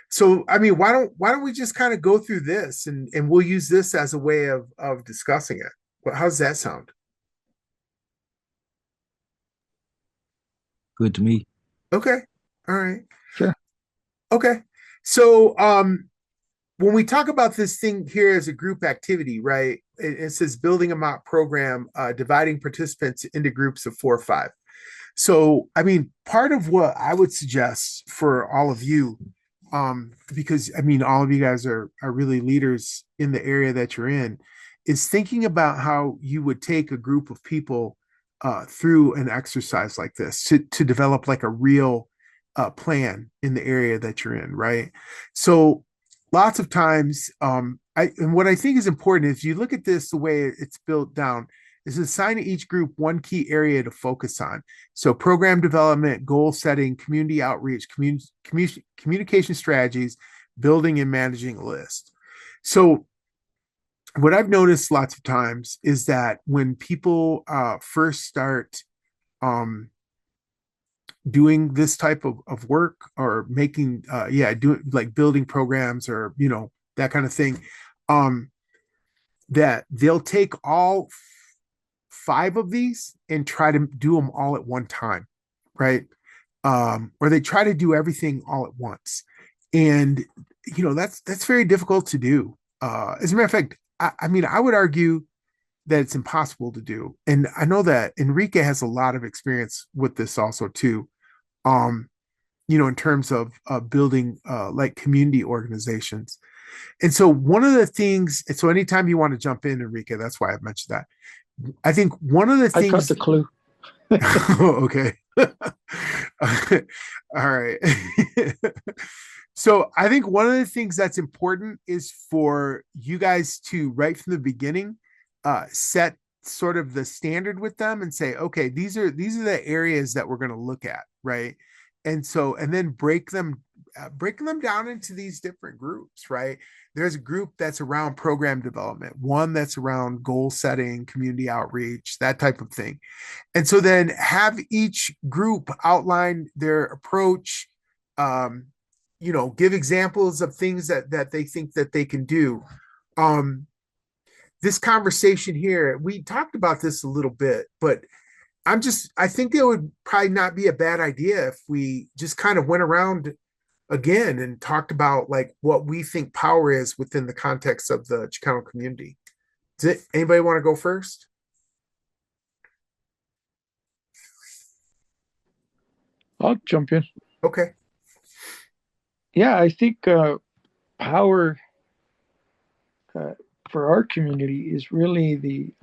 So I mean, why don't we just kind of go through this and we'll use this as a way of discussing it. Well, how's that sound? Good to me. Okay. All right. Sure. Okay. So when we talk about this thing here as a group activity, right? It says building a mock program, dividing participants into groups of 4 or 5. So, I mean, part of what I would suggest for all of you, because I mean, all of you guys are really leaders in the area that you're in, is thinking about how you would take a group of people through an exercise like this to develop like a real plan in the area that you're in, right? So lots of times, and what I think is important is you look at this the way it's built down is assign each group one key area to focus on. So program development, goal setting, community outreach, communication strategies, building and managing a list. So what I've noticed lots of times is that when people first start um, doing this type of work or making, doing like building programs or, that kind of thing, um, that they'll take all five of these and try to do them all at one time, right? Or they try to do everything all at once. And, that's very difficult to do. As a matter of fact, I mean, I would argue that it's impossible to do. And I know that Enrique has a lot of experience with this also too. Um, in terms of building like community organizations. And so one of the things, and so anytime you want to jump in, Enrique, that's why I've mentioned that. I think one of the I caught things. the clue. Okay. All right. So I think one of the things that's important is for you guys to, right from the beginning, set sort of the standard with them and say, okay, these are the areas that we're going to look at, right? And then breaking them down into these different groups, right? There's a group that's around program development, one that's around goal setting, community outreach, that type of thing. And so then have each group outline their approach, um, give examples of things that they think that they can do. Um, this conversation here, we talked about this a little bit, but I think it would probably not be a bad idea if we just kind of went around again and talked about like what we think power is within the context of the Chicano community. Anybody want to go first? I'll jump in. Okay. Yeah, I think power for our community is really the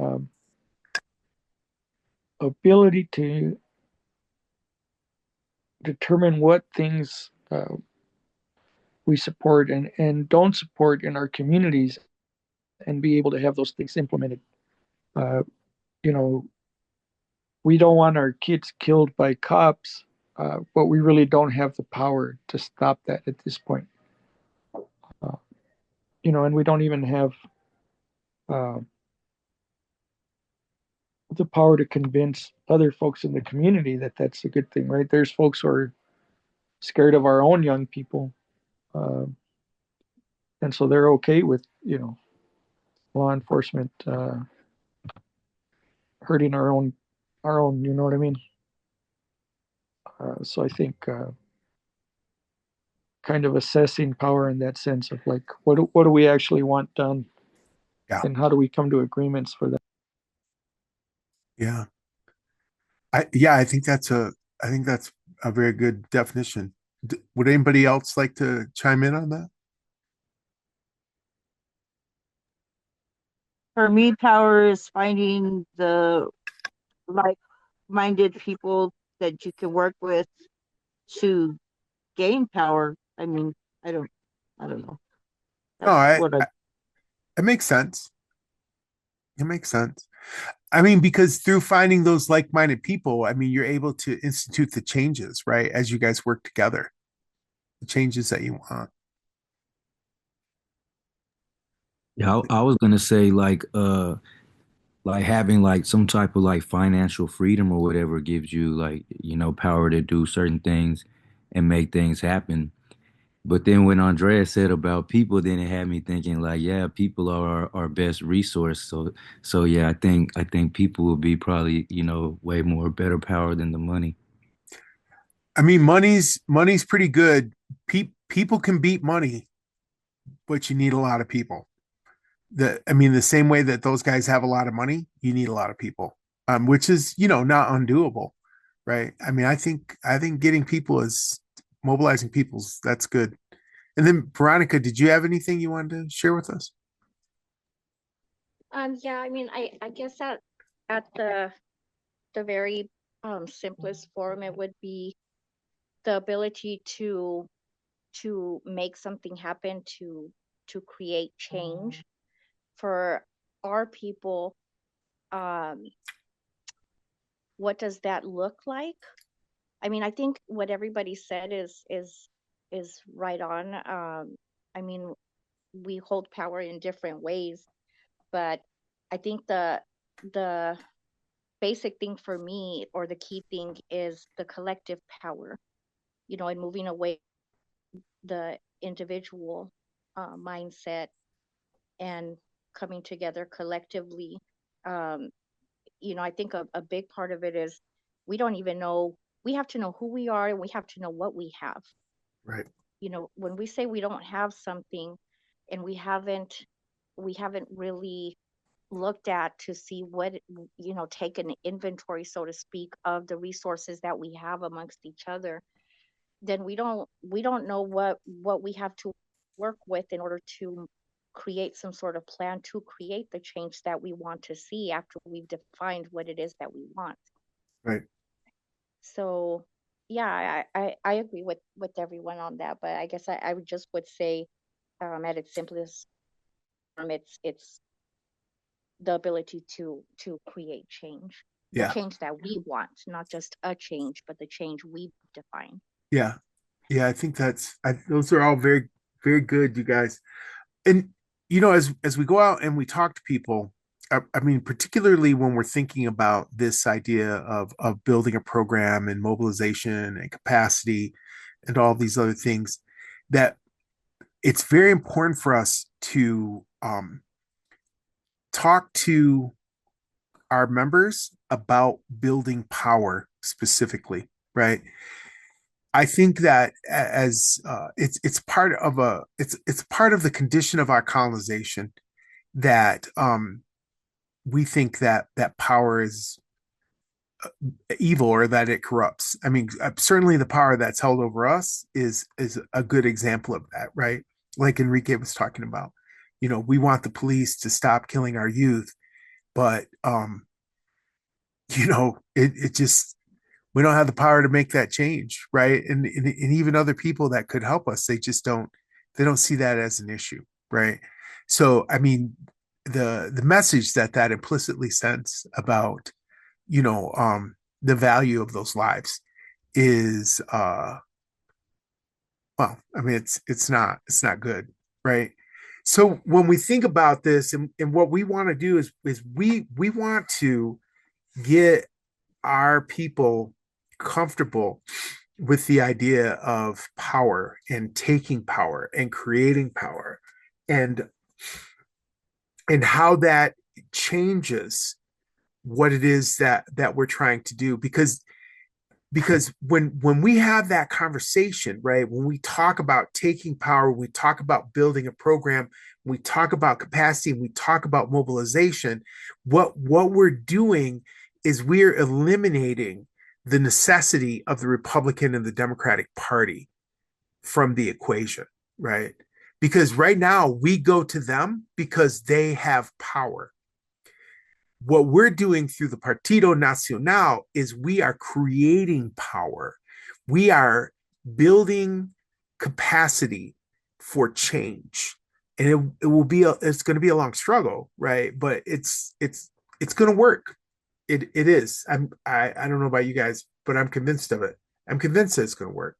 ability to determine what things we support and don't support in our communities and be able to have those things implemented. Uh, you know, we don't want our kids killed by cops, but we really don't have the power to stop that at this point. And we don't even have uh, the power to convince other folks in the community that that's a good thing, right? There's folks who are scared of our own young people, uh, and so they're okay with law enforcement hurting our own. You know what I mean? So I think kind of assessing power in that sense of like what do we actually want done, Yeah. and how do we come to agreements for that? Yeah. I think that's a very good definition. Would anybody else like to chime in on that? For me, power is finding the like-minded people that you can work with to gain power. I mean, I don't know. No, That's what I it makes sense. It makes sense. I mean, because through finding those like-minded people, I mean, you're able to institute the changes, right? As you guys work together, the changes that you want. Yeah, I was gonna say like having like some type of like financial freedom or whatever gives you like, power to do certain things and make things happen. But then when Andrea said about people, then it had me thinking like, yeah, people are our best resource. So yeah, I think people will be probably, way more better power than the money. I mean, money's pretty good. People can beat money, but you need a lot of people. The same way that those guys have a lot of money, you need a lot of people, which is not undoable, right? I mean, I think getting people is mobilizing people's that's good. And then Veronica, did you have anything you wanted to share with us? Yeah, I mean, I guess at the very simplest form, it would be the ability to make something happen, to create change for our people. Um, what does that look like? I mean, I think what everybody said is right on. I mean, we hold power in different ways, but I think the basic thing for me, or the key thing, is the collective power, and moving away the individual mindset and coming together collectively. um, I think a big part of it is we don't even know, we have to know who we are, and we have to know what we have. Right. When we say we don't have something, and we haven't really looked at to see what, take an inventory, so to speak, of the resources that we have amongst each other, then we don't know what we have to work with in order to create some sort of plan to create the change that we want to see after we've defined what it is that we want. Right. So yeah, I agree with everyone on that, but I guess I would say, at its simplest form, it's the ability to create change, the Yeah. change that we want, not just a change, but the change we define. Yeah. Yeah. I think those are all very, very good, you guys. And as we go out and we talk to people, I mean, particularly when we're thinking about this idea of building a program and mobilization and capacity and all these other things, that it's very important for us to talk to our members about building power specifically, right? I think that as it's part of it's part of the condition of our colonization that we think that power is evil or that it corrupts. I mean, certainly the power that's held over us is a good example of that, right? Like Enrique was talking about. We want the police to stop killing our youth, but it just we don't have the power to make that change, right? And even other people that could help us, they don't see that as an issue, right? So I mean, the message that implicitly sends about the value of those lives is well, I mean, it's not good, right? So when we think about this, and what we want to do is we want to get our people comfortable with the idea of power and taking power and creating power, and how that changes what it is that we're trying to do, because when we have that conversation, right, when we talk about taking power, we talk about building a program, we talk about capacity, we talk about mobilization, what we're doing is we're eliminating the necessity of the Republican and the Democratic Party from the equation, right? Because right now we go to them because they have power. What we're doing through the Partido Nacional is we are creating power. We are building capacity for change. And it's going to be a long struggle, right? But it's going to work. It is. I don't know about you guys, but I'm convinced of it. I'm convinced that it's going to work.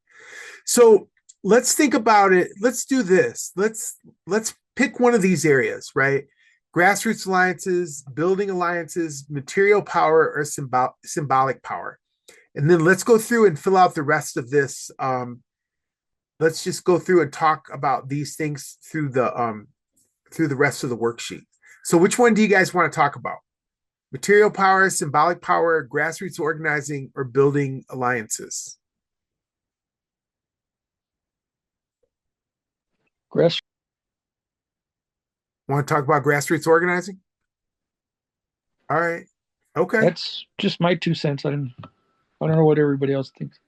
So let's think about it. Let's do this. Let's pick one of these areas, right? Grassroots alliances, building alliances, material power, or symbolic power. And then let's go through and fill out the rest of this. Let's just go through and talk about these things through the rest of the worksheet. So which one do you guys want to talk about? Material power, symbolic power, grassroots organizing, or building alliances? Grass. Want to talk about grassroots organizing? All right. Okay. That's just my 2 cents. I don't know what everybody else thinks.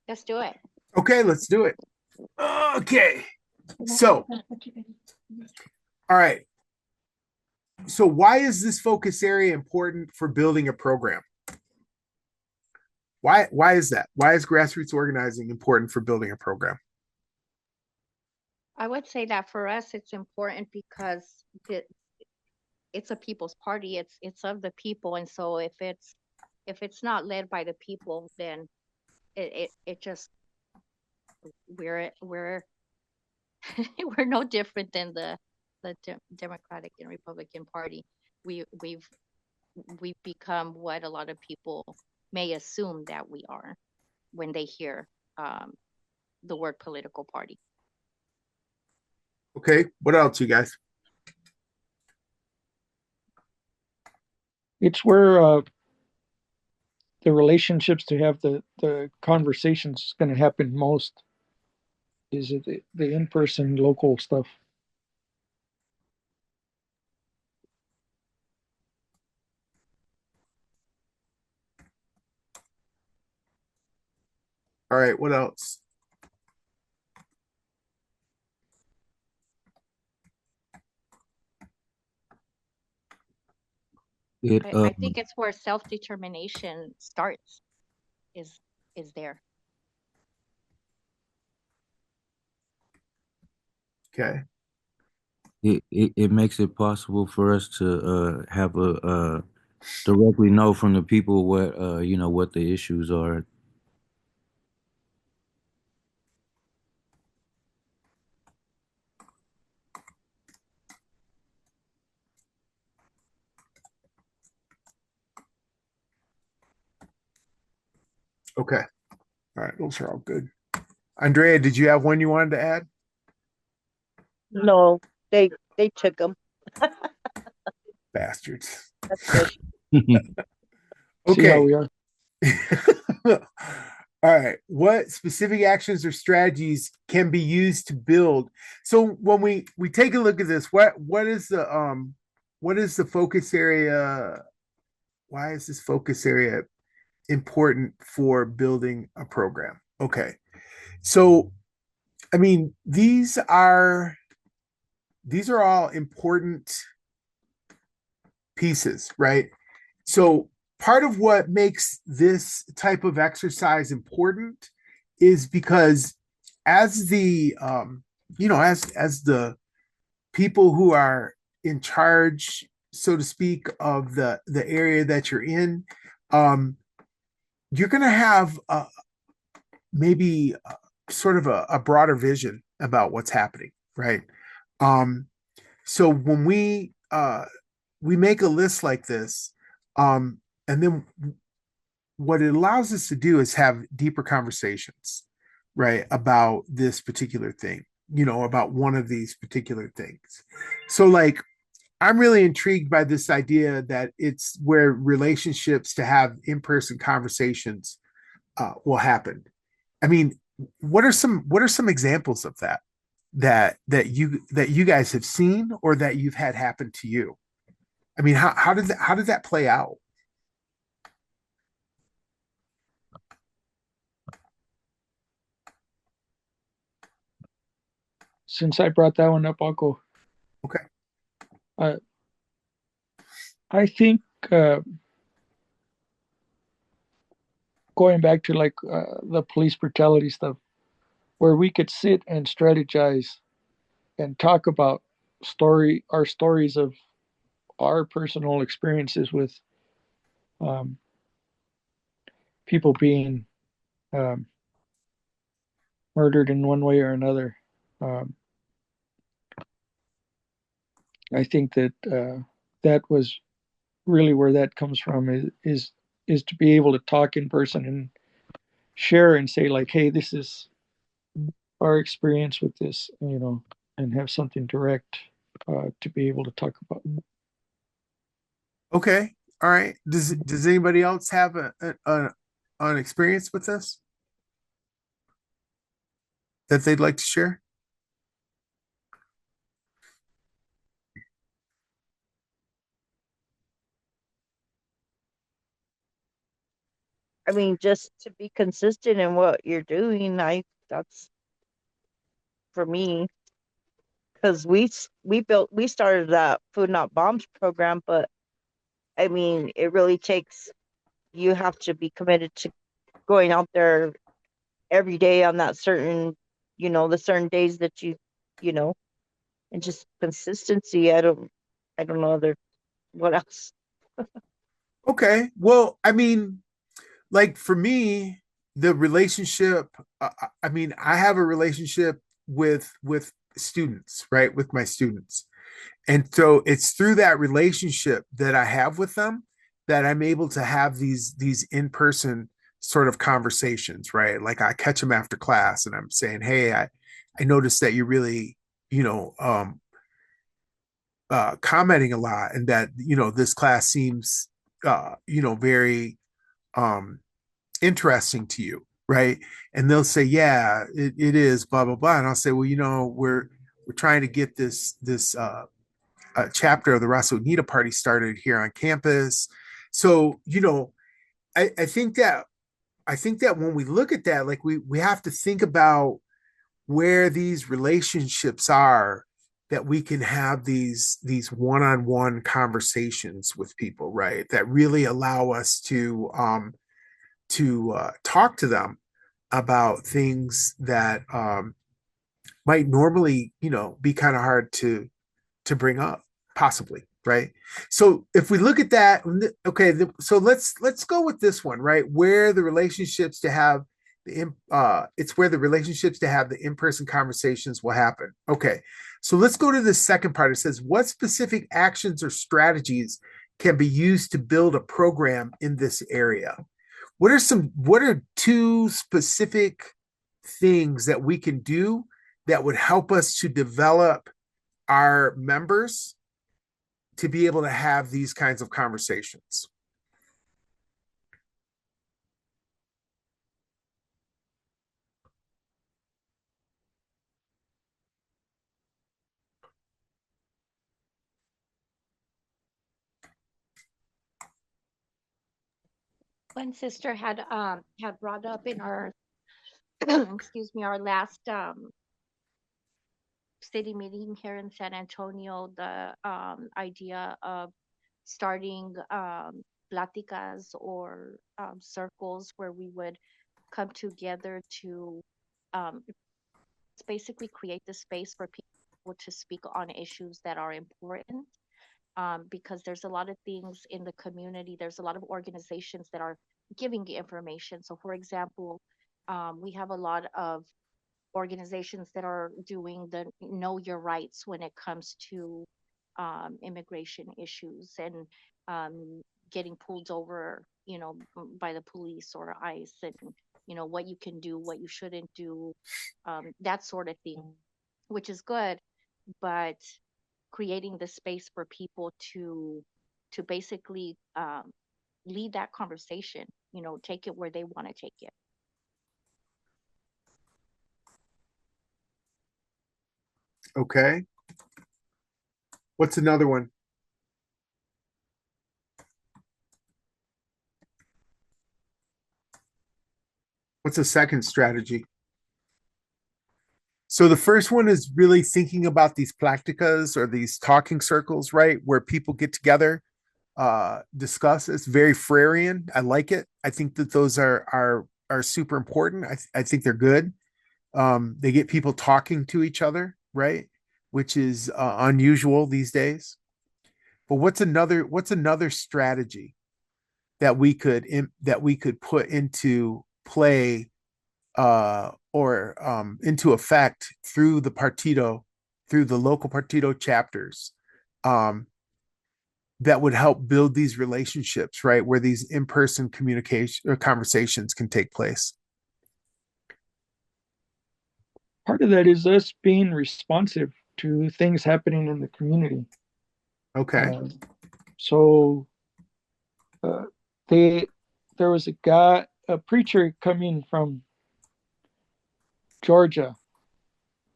Let's do it. Okay, let's do it. Okay. So, all right. So why is this focus area important for building a program? Why is that? Why is grassroots organizing important for building a program? I would say that for us, it's important because it's a people's party. It's of the people, and so if it's not led by the people, then it just we're we're we're no different than the Democratic and Republican Party. We we've become what a lot of people may assume that we are when they hear um, the word political party. Okay, what else, you guys? It's where the relationships to have the conversations going to happen most. Is it the in-person local stuff? All right, what else? It I think it's where self-determination starts is is there. Okay. it makes it possible for us to have a directly know from the people what what the issues are. Okay. All right, those are all good. Andrea, did you have one you wanted to add? No, they took them. Bastards. That's good. See how Okay. we are. All right. What specific actions or strategies can be used to build? So when we take a look at this, what is the focus area? Why is this focus area important for building a program? Okay. So I mean, these are all important pieces, right? So part of what makes this type of exercise important is because as the as the people who are in charge, so to speak, of the area that you're in, um, you're going to have maybe sort of a broader vision about what's happening, right? Um, so when we make a list like this, and then what it allows us to do is have deeper conversations, right, about this particular thing, about one of these particular things. So, like, I'm really intrigued by this idea that it's where relationships to have in-person conversations will happen. I mean, what are some examples of that you guys have seen or that you've had happen to you? I mean, how did that play out? Since I brought that one up, I'll go. Okay. Uh, I think going back to like the police brutality stuff, where we could sit and strategize and talk about our stories of our personal experiences with um, people being um, murdered in one way or another. Um, I think that that was really where that comes from is to be able to talk in person and share and say like, hey, this is our experience with this, and have something direct to be able to talk about. Okay. All right. Does anybody else have an experience with this that they'd like to share? I mean, just to be consistent in what you're doing, that's for me. because we started that Food Not Bombs program, but I mean, it really takes, you have to be committed to going out there every day on that certain, the certain days that you know, and just consistency. I don't know what else. Okay. Well, I mean, like for me, the relationship, I mean, I have a relationship with students, right? With my students. And so it's through that relationship that I have with them that I'm able to have these in-person sort of conversations, right? Like I catch them after class and I'm saying, "Hey, I noticed that you're really, you know, commenting a lot and that, this class seems very um interesting to you, right?" And they'll say, "Yeah, it is, blah blah blah." And I'll say, "Well, we're trying to get this chapter of the Raza Unida Party started here on campus." So, I think that when we look at that, like we have to think about where these relationships are that we can have these one-on-one conversations with people, right? That really allow us to talk to them about things that might normally, be kind of hard to bring up, possibly, right? So if we look at that, okay, so let's go with this one, right? Where the relationships to have it's where the relationships to have the in-person conversations will happen. Okay, so let's go to the second part. It says, what specific actions or strategies can be used to build a program in this area? What are two specific things that we can do that would help us to develop our members to be able to have these kinds of conversations? One sister had brought up in our excuse me, our last city meeting here in San Antonio, the idea of starting platicas or circles where we would come together to basically create the space for people to speak on issues that are important. Because there's a lot of things in the community, there's a lot of organizations that are giving information. So, for example, we have a lot of organizations that are doing the know your rights when it comes to immigration issues and getting pulled over, by the police or ICE, and what you can do, what you shouldn't do, that sort of thing, which is good. But creating the space for people to basically lead that conversation, take it where they want to take it. Okay. What's another one? What's a second strategy? So the first one is really thinking about these practicas or these talking circles, right? Where people get together, discuss. It's very Freirean. I like it. I think that those are super important. I think they're good. They get people talking to each other, right? Which is unusual these days. But what's another strategy that we could put into play or into effect through the local partido chapters, um, that would help build these relationships, right? Where these in-person communication or conversations can take place. Part of that is us being responsive to things happening in the community. Okay. So uh, there was a preacher coming from Georgia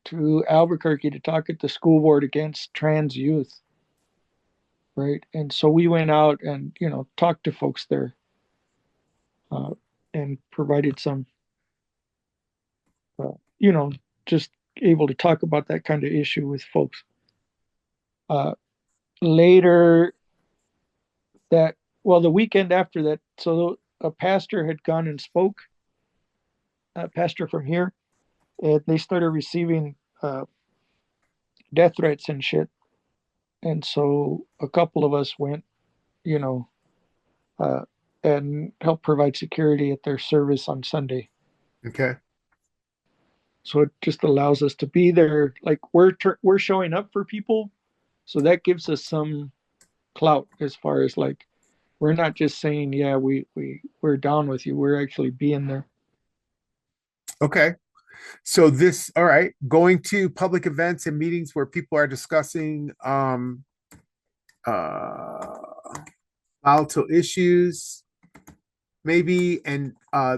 to Albuquerque to talk at the school board against trans youth, right? And so we went out and talked to folks there, and provided some, uh, you know, just able to talk about that kind of issue with folks. Later that, well, the weekend after that, so a pastor had gone and spoke, a pastor from here, and they started receiving death threats and shit. And so a couple of us went, you know, uh, and helped provide security at their service on Sunday. Okay. So it just allows us to be there. Like we're showing up for people, so that gives us some clout as far as like we're not just saying yeah we're down with you. We're actually being there. Okay. So this, all right, going to public events and meetings where people are discussing uh volatile issues, maybe, and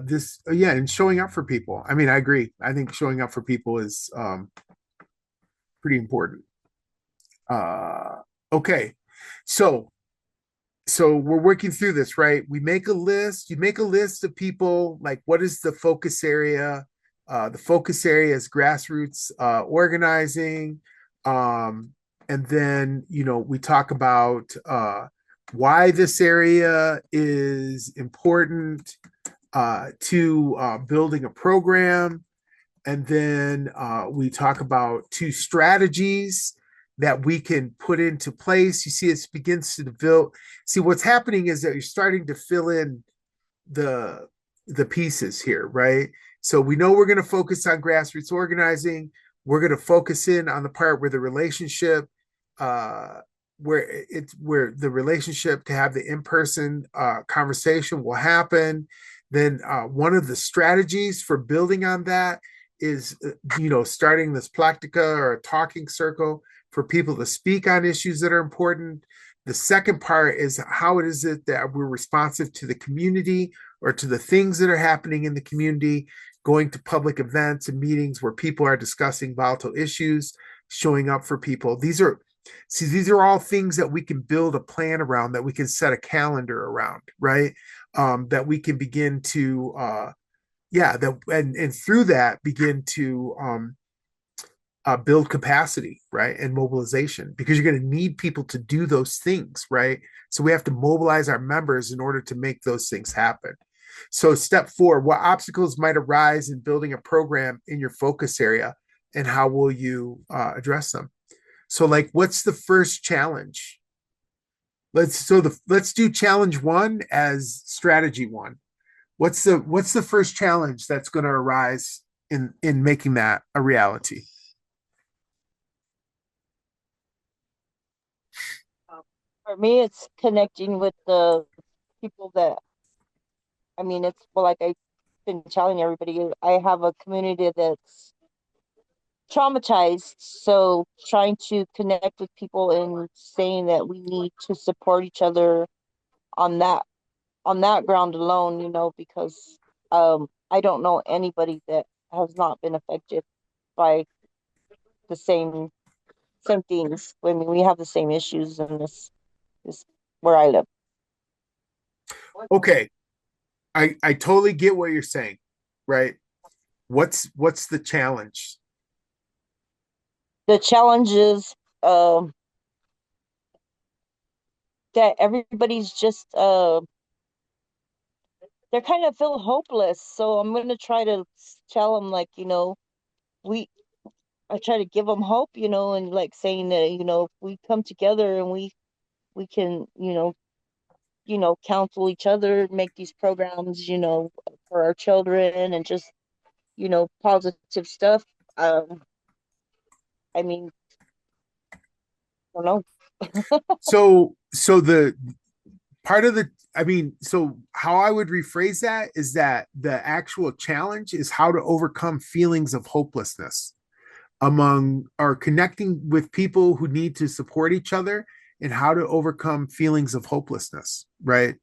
this, yeah, and showing up for people. I mean, I agree. I think showing up for people is pretty important. Okay. So we're working through this, right? We make a list. You make a list of people, like what is the focus area? The focus area is grassroots organizing. And then, we talk about why this area is important to building a program. And then we talk about 2 strategies that we can put into place. You see, it begins to develop. See, what's happening is that you're starting to fill in the pieces here, right? So we know we're going to focus on grassroots organizing. We're going to focus in on the part where the relationship, where the relationship to have the in-person conversation will happen. Then one of the strategies for building on that is, starting this practica or a talking circle for people to speak on issues that are important. The second part is how it is that we're responsive to the community or to the things that are happening in the community, going to public events and meetings where people are discussing volatile issues, showing up for people. These are all things that we can build a plan around, that we can set a calendar around, right? That we can begin to, and through that begin to build capacity, right? And mobilization, because you're going to need people to do those things, right? So we have to mobilize our members in order to make those things happen. So step 4, what obstacles might arise in building a program in your focus area, and how will you address them? So like, what's the first challenge? Let's do challenge 1 as strategy 1. What's the first challenge that's going to arise in making that a reality? For me, it's connecting with the people that, I mean, it's like I've been telling everybody, I have a community that's traumatized. So trying to connect with people and saying that we need to support each other on that ground alone, because I don't know anybody that has not been affected by the same things. I mean, we have the same issues in this where I live. Okay. I totally get what you're saying, right? What's the challenge? The challenge is that everybody's just they're kind of feel hopeless. So I'm going to try to tell them, like, I try to give them hope, and like saying that, if we come together and we can, counsel each other, make these programs, for our children, and just, positive stuff. I mean, I don't know. So the part of the, I mean, so how I would rephrase that is that the actual challenge is how to overcome feelings of hopelessness among, or connecting with people who need to support each other, and how to overcome feelings of hopelessness, right?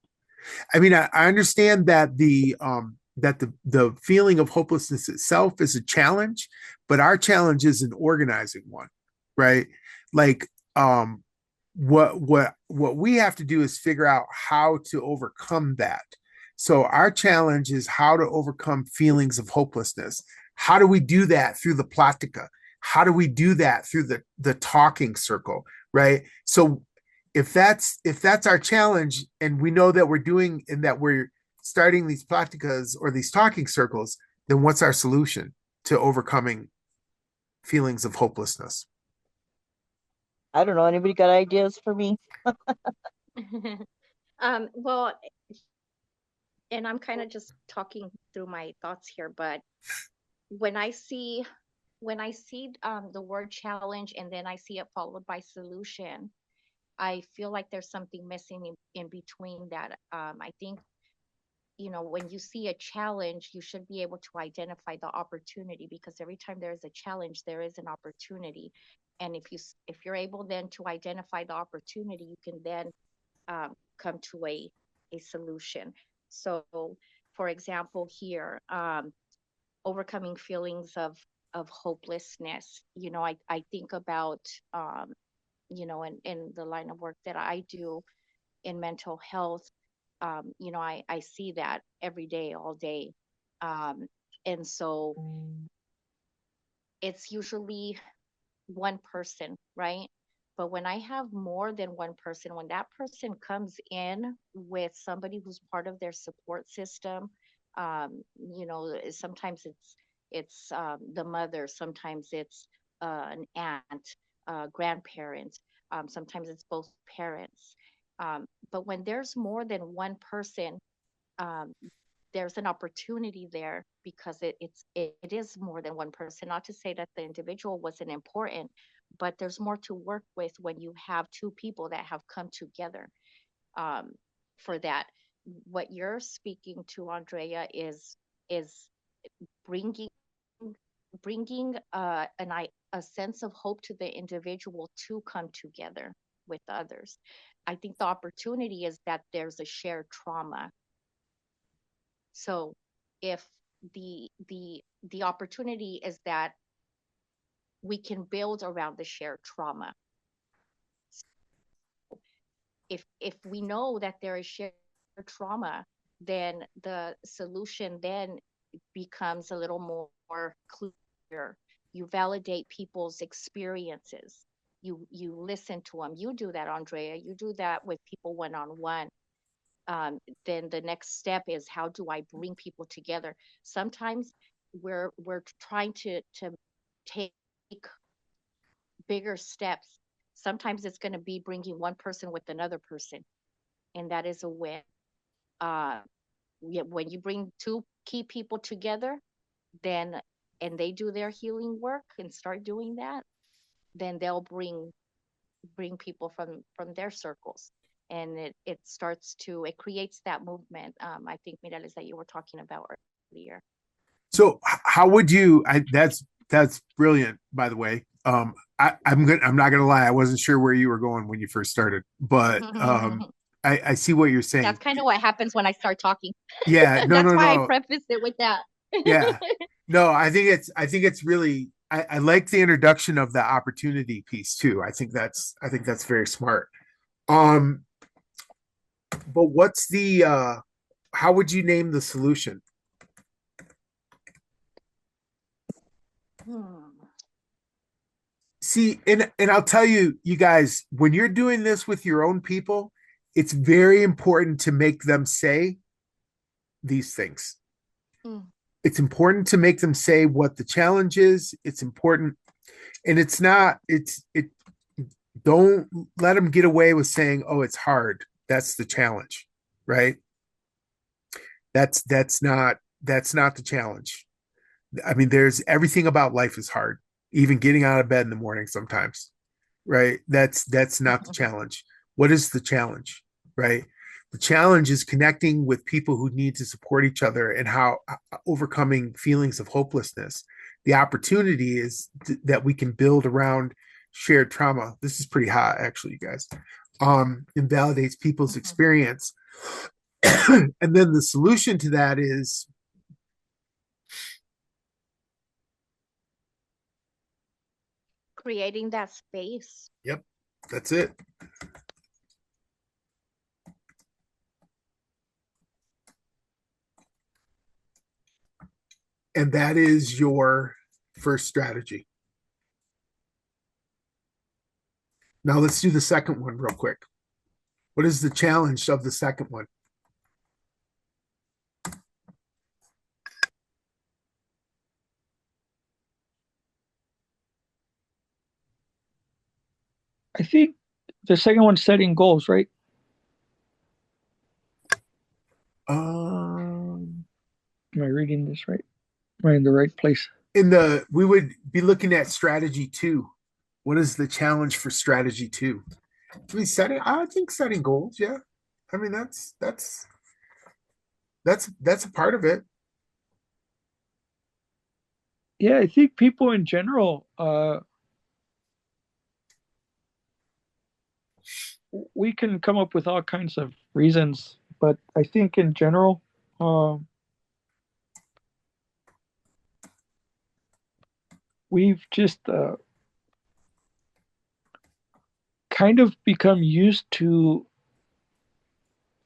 I mean, I understand that the feeling of hopelessness itself is a challenge, but our challenge is an organizing one, right? Like, what we have to do is figure out how to overcome that. So our challenge is how to overcome feelings of hopelessness. How do we do that? Through the plática. how do we do that through the talking circle, right? So if that's our challenge, and we know that we're doing and that we're starting these practicas or these talking circles, then what's our solution to overcoming feelings of hopelessness? I don't know. Anybody got ideas for me? Well, and I'm kind of just talking through my thoughts here, but when I see the word challenge and then I see it followed by solution, I feel like there's something missing in between that. I think, when you see a challenge, you should be able to identify the opportunity, because every time there is a challenge, there is an opportunity. And if you're able then to identify the opportunity, you can then come to a solution. So, for example, here, overcoming feelings of hopelessness. I think about, in the line of work that I do in mental health. I see that every day, all day. And so it's usually one person, right? But when I have more than one person, when that person comes in with somebody who's part of their support system, sometimes it's the mother, sometimes it's an aunt, grandparent, sometimes it's both parents. But when there's more than one person, um, there's an opportunity there, because it is more than one person. Not to say that the individual wasn't important, but there's more to work with when you have two people that have come together, for that. What you're speaking to, Andrea, is bringing a sense of hope to the individual to come together with others. I think the opportunity is that there's a shared trauma. So if the opportunity is that we can build around the shared trauma. If we know that there is shared trauma, then the solution then becomes a little more clear. You validate people's experiences. You listen to them. You do that, Andrea. You do that with people one-on-one. Then the next step is, how do I bring people together? Sometimes we're trying to take bigger steps. Sometimes it's going to be bringing one person with another person, and that is a win. Uh, when you bring two key people together, then and they do their healing work and start doing that, then they'll bring people from their circles, and it creates that movement. I think, Mireles, that you were talking about earlier. So how would you? That's brilliant, by the way. I'm not gonna lie, I wasn't sure where you were going when you first started, but I see what you're saying. That's kind of what happens when I start talking. Yeah, no, That's no, why I no. prefaced it with that. Yeah, no, I think it's really, I like the introduction of the opportunity piece too. I think that's very smart. Um, but what's the how would you name the solution? Hmm. See, and I'll tell you, you guys, when you're doing this with your own people, it's very important to make them say these things. Mm. It's important to make them say what the challenge is. It's important, and it's not. It. Don't let them get away with saying, "Oh, it's hard." That's the challenge, right? That's not the challenge. I mean, there's everything about life is hard. Even getting out of bed in the morning sometimes, right? That's not the challenge. What is the challenge, right? The challenge is connecting with people who need to support each other, and how overcoming feelings of hopelessness. The opportunity is that we can build around shared trauma. This is pretty hot, actually, you guys. Invalidates people's experience. And then the solution to that is, Creating that space. yep, that's it. And that is your first strategy. Now let's do the second one real quick. What is the challenge of the second one? I think the second one's setting goals, right? Um, Am I reading this right? Am I in the right place? we would be looking at strategy two. What is the challenge for strategy two? I think setting goals, yeah. I mean that's a part of it. Yeah, I think people in general, we can come up with all kinds of reasons, but I think in general, we've just kind of become used to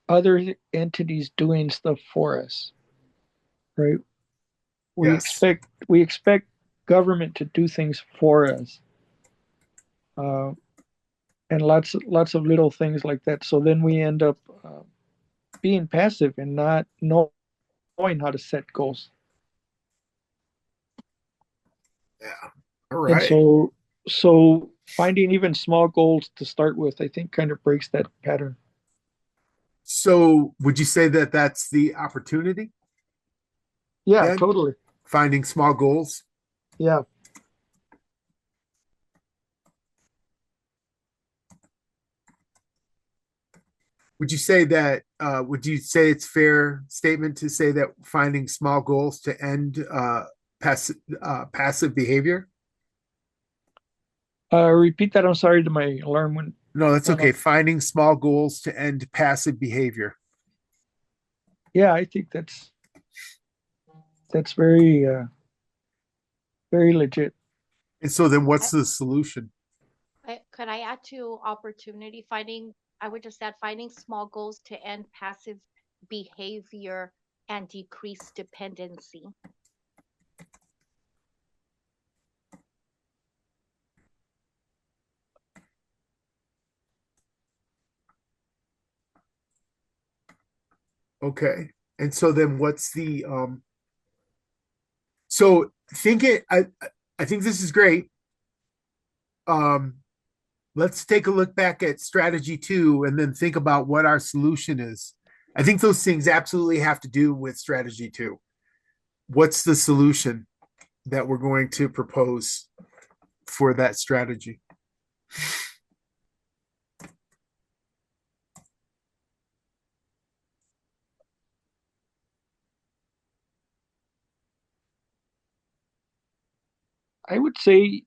other entities doing stuff for us, right? Yes. We expect government to do things for us, uh, and lots of little things like that. So then we end up being passive and not knowing how to set goals. Yeah. All And right. so finding even small goals to start with, I think, kind of breaks that pattern. So would you say that that's the opportunity Yeah, then? totally. Finding small goals? Yeah. Would you say it's fair statement to say that finding small goals to end passive behavior? Repeat that. I'm sorry, my alarm No, that's went okay. off. Finding small goals to end passive behavior. Yeah, I think that's very very legit. And so then I, what's the solution? could I add to opportunity finding? I would just add finding small goals to end passive behavior and decrease dependency. Okay. And so then what's the so think it I think this is great. Um let's take a look back at strategy two and then think about what our solution is. I think those things absolutely have to do with strategy two. What's the solution that we're going to propose for that strategy? I would say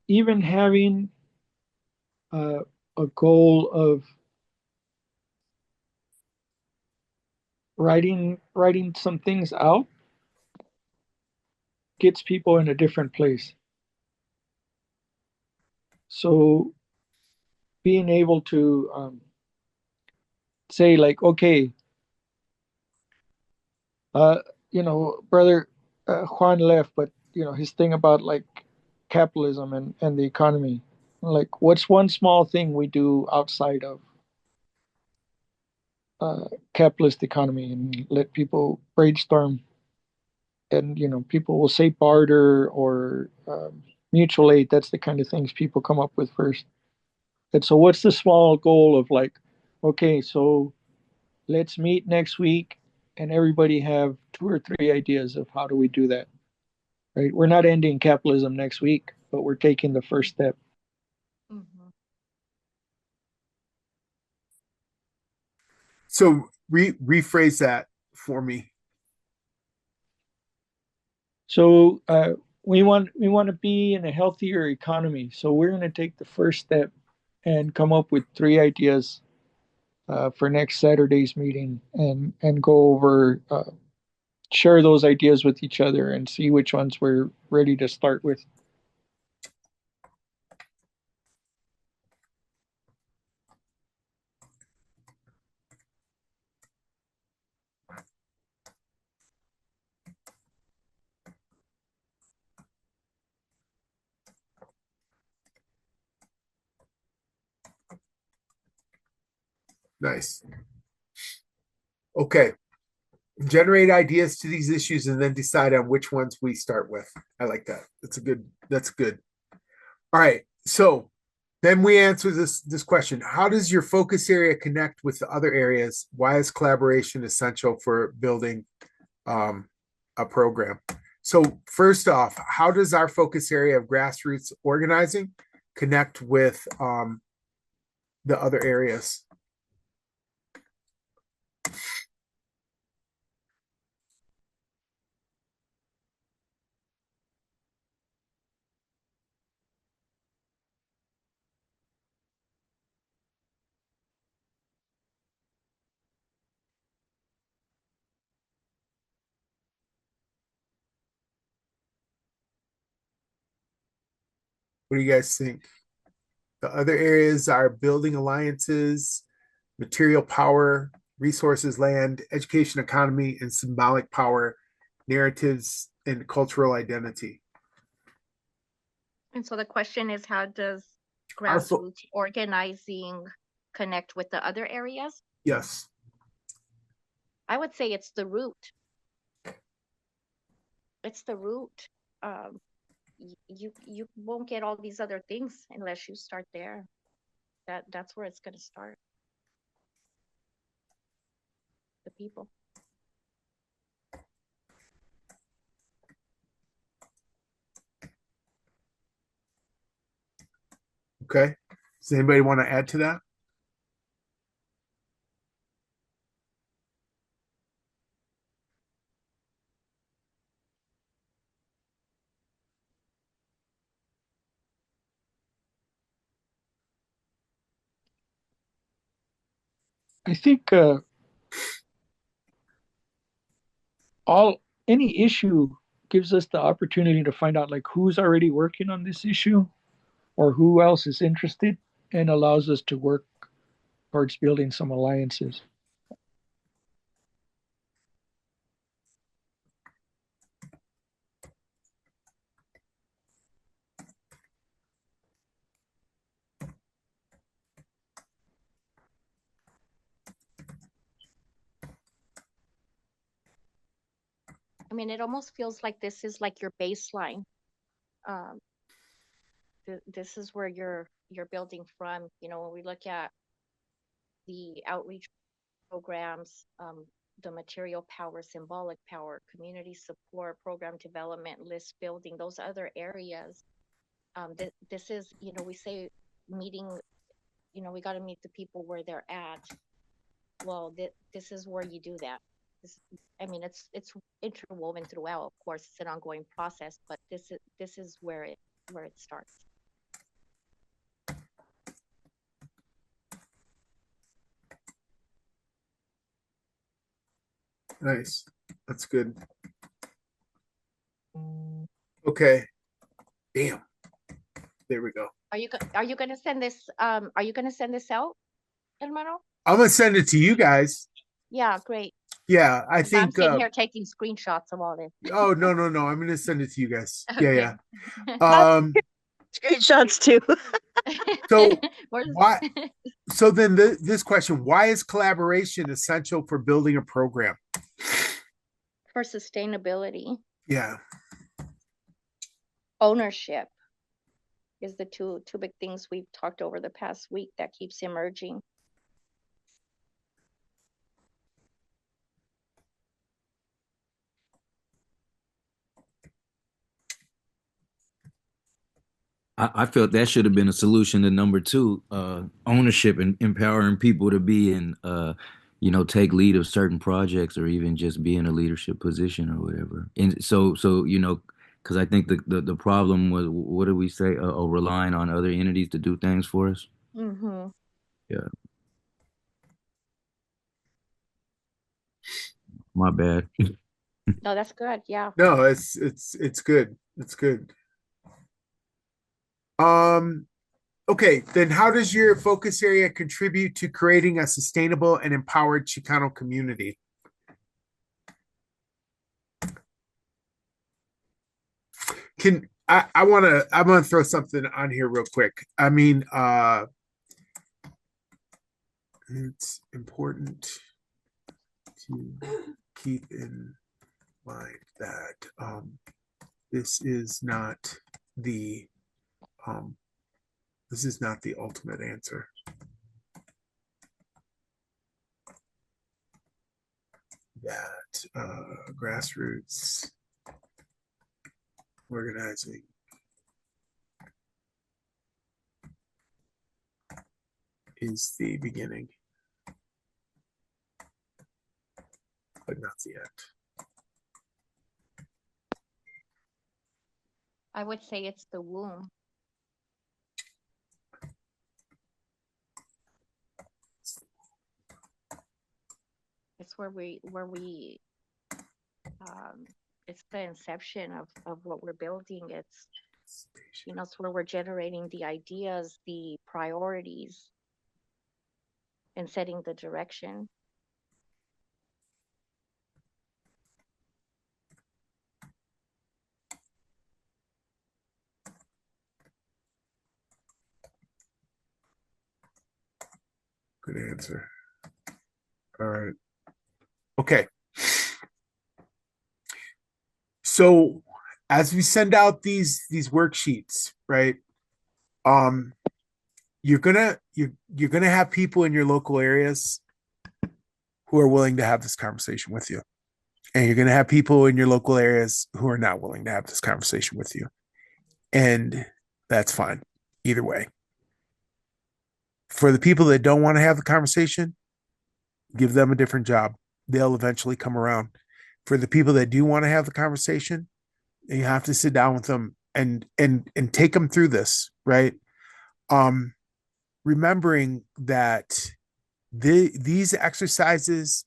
even having uh, a goal of writing some things out gets people in a different place. So being able to say like, okay, uh, brother Juan left, but his thing about like capitalism and the economy, like what's one small thing we do outside of uh, capitalist economy, and let people brainstorm, and people will say barter or mutual aid. That's the kind of things people come up with first. And so what's the small goal of like, okay, so let's meet next week and everybody have two or three ideas of how do we do that, right? We're not ending capitalism next week, but we're taking the first step. Hmm. So rephrase that for me. So we want to be in a healthier economy. So we're going to take the first step and come up with three ideas for next Saturday's meeting, and go over, share those ideas with each other and see which ones we're ready to start with. Nice. Okay. Generate ideas to these issues and then decide on which ones we start with. I like that. That's good. All right. So then we answer this question. How does your focus area connect with the other areas? Why is collaboration essential for building a program? So first off, how does our focus area of grassroots organizing connect with the other areas? What do you guys think? The other areas are building alliances, material power, resources, land, education, economy, and symbolic power, narratives, and cultural identity. And so the question is, how does Our grassroots organizing connect with the other areas? Yes. I would say it's the root. It's the root. You won't get all these other things unless you start there. That's where it's going to start. The people. Okay. Does anybody want to add to that? I think any issue gives us the opportunity to find out like who's already working on this issue or who else is interested, and allows us to work towards building some alliances. I mean, it almost feels like this is like your baseline. This is where you're building from. You know, when we look at the outreach programs, the material power, symbolic power, community support, program development, list building, those other areas. This is, you know, we say meeting, you know, we got to meet the people where they're at. Well, this is where you do that. I mean, it's interwoven throughout. Of course, it's an ongoing process, but this is where it starts. Nice. That's good. Okay. Damn. There we go. Are you gonna send this? Are you gonna send this out, hermano? I'm gonna send it to you guys. Yeah, great. Yeah, I I'm think. sitting here taking screenshots of all this. Oh no. I'm gonna send it to you guys. Okay. Yeah. Screenshots too. So why? So then this question: why is collaboration essential for building a program? For sustainability, Yeah. ownership is the two big things we've talked over the past week that keeps emerging. I felt that should have been a solution to number two, ownership and empowering people to be in, take lead of certain projects or even just be in a leadership position or whatever. And so because I think the problem was, what did we say? Relying on other entities to do things for us. Mm-hmm. Yeah, my bad. No, that's good. Yeah. No, it's good. It's good. Okay, then how does your focus area contribute to creating a sustainable and empowered Chicano community? I want to throw something on here real quick. I mean, it's important to keep in mind that this is not the ultimate answer. That grassroots organizing is the beginning, but not the end. I would say it's the womb. It's where we it's the inception of what we're building. It's, you know, it's where we're generating the ideas, the priorities, and setting the direction. Good answer. All right. Okay. So as we send out these worksheets, right? You're gonna have people in your local areas who are willing to have this conversation with you. And you're gonna have people in your local areas who are not willing to have this conversation with you. And that's fine. Either way. For the people that don't want to have the conversation, give them a different job. They'll eventually come around. For the people that do want to have the conversation, you have to sit down with them and take them through this, right? Remembering that these exercises,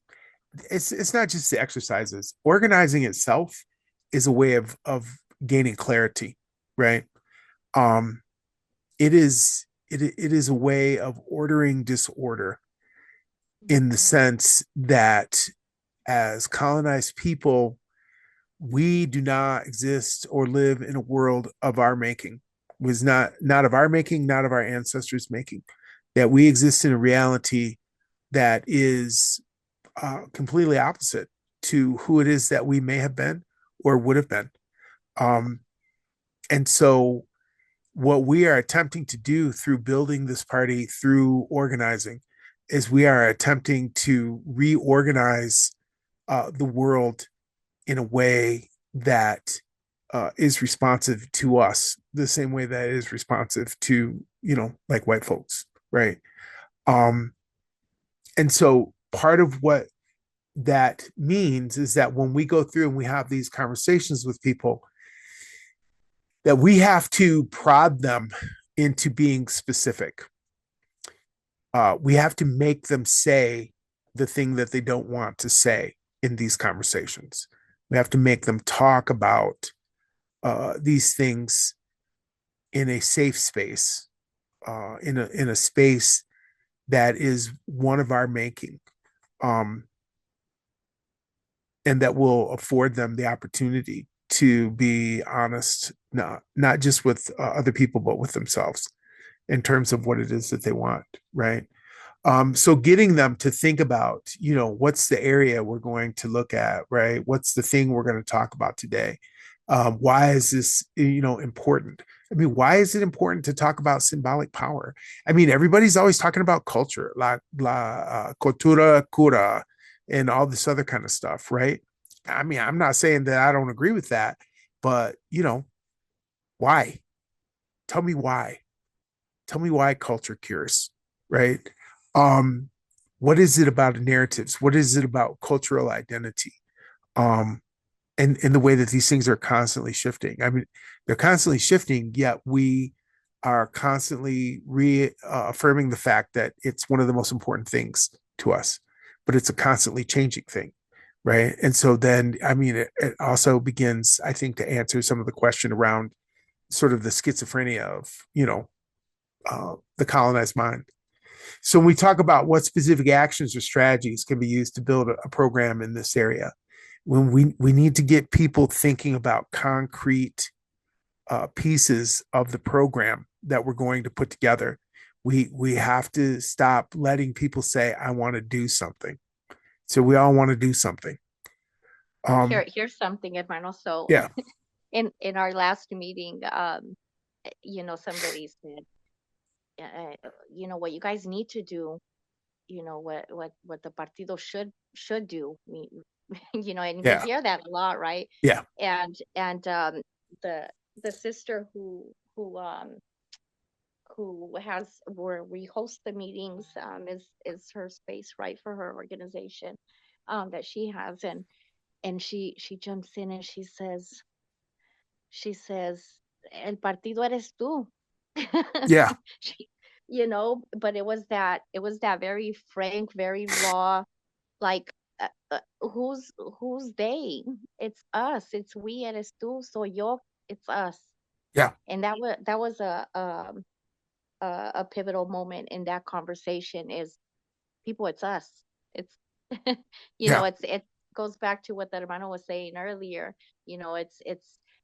it's not just the exercises. Organizing itself is a way of gaining clarity, right? It is a way of ordering disorder, in the sense that as colonized people, we do not exist or live in a world of our making. It was not of our making, not of our ancestors' making. That we exist in a reality that is completely opposite to who it is that we may have been or would have been. And so what we are attempting to do through building this party, through organizing, is we are attempting to reorganize the world in a way that is responsive to us, the same way that it is responsive to, like white folks, right? And so part of what that means is that when we go through and we have these conversations with people, that we have to prod them into being specific. We have to make them say the thing that they don't want to say in these conversations. We have to make them talk about these things in a safe space, in a space that is one of our making, and that will afford them the opportunity to be honest, not just with other people, but with themselves in terms of what it is that they want, right? So getting them to think about, what's the area we're going to look at, right? What's the thing we're going to talk about today? Why is this, important? I mean, why is it important to talk about symbolic power? I mean, everybody's always talking about culture, la cultura cura, and all this other kind of stuff, right? I mean, I'm not saying that I don't agree with that, but why? Tell me why. Tell me why culture cures, right? What is it about narratives? What is it about cultural identity? And the way that these things are constantly shifting. I mean, they're constantly shifting, yet we are constantly reaffirming the fact that it's one of the most important things to us, but it's a constantly changing thing, right? And so then, I mean, it also begins, I think, to answer some of the question around sort of the schizophrenia of, the colonized mind. So when we talk about what specific actions or strategies can be used to build a program in this area, when we need to get people thinking about concrete pieces of the program that we're going to put together. We have to stop letting people say, I want to do something. So we all want to do something. Here's something, hermano. So Yeah. in our last meeting, somebody said, what you guys need to do, what the partido should do. And we Yeah. hear that a lot, right? Yeah. And the sister who has where we host the meetings is her space, right, for her organization that she has, and she jumps in and she says el partido eres tú. Yeah. she, but it was that very frank, very raw, like who's they? It's us. It's we. Eres tú. Soy yo. It's us. Yeah. And that was a pivotal moment in that conversation. Is people? It's us. It's Yeah. it goes back to what the hermano was saying earlier. It's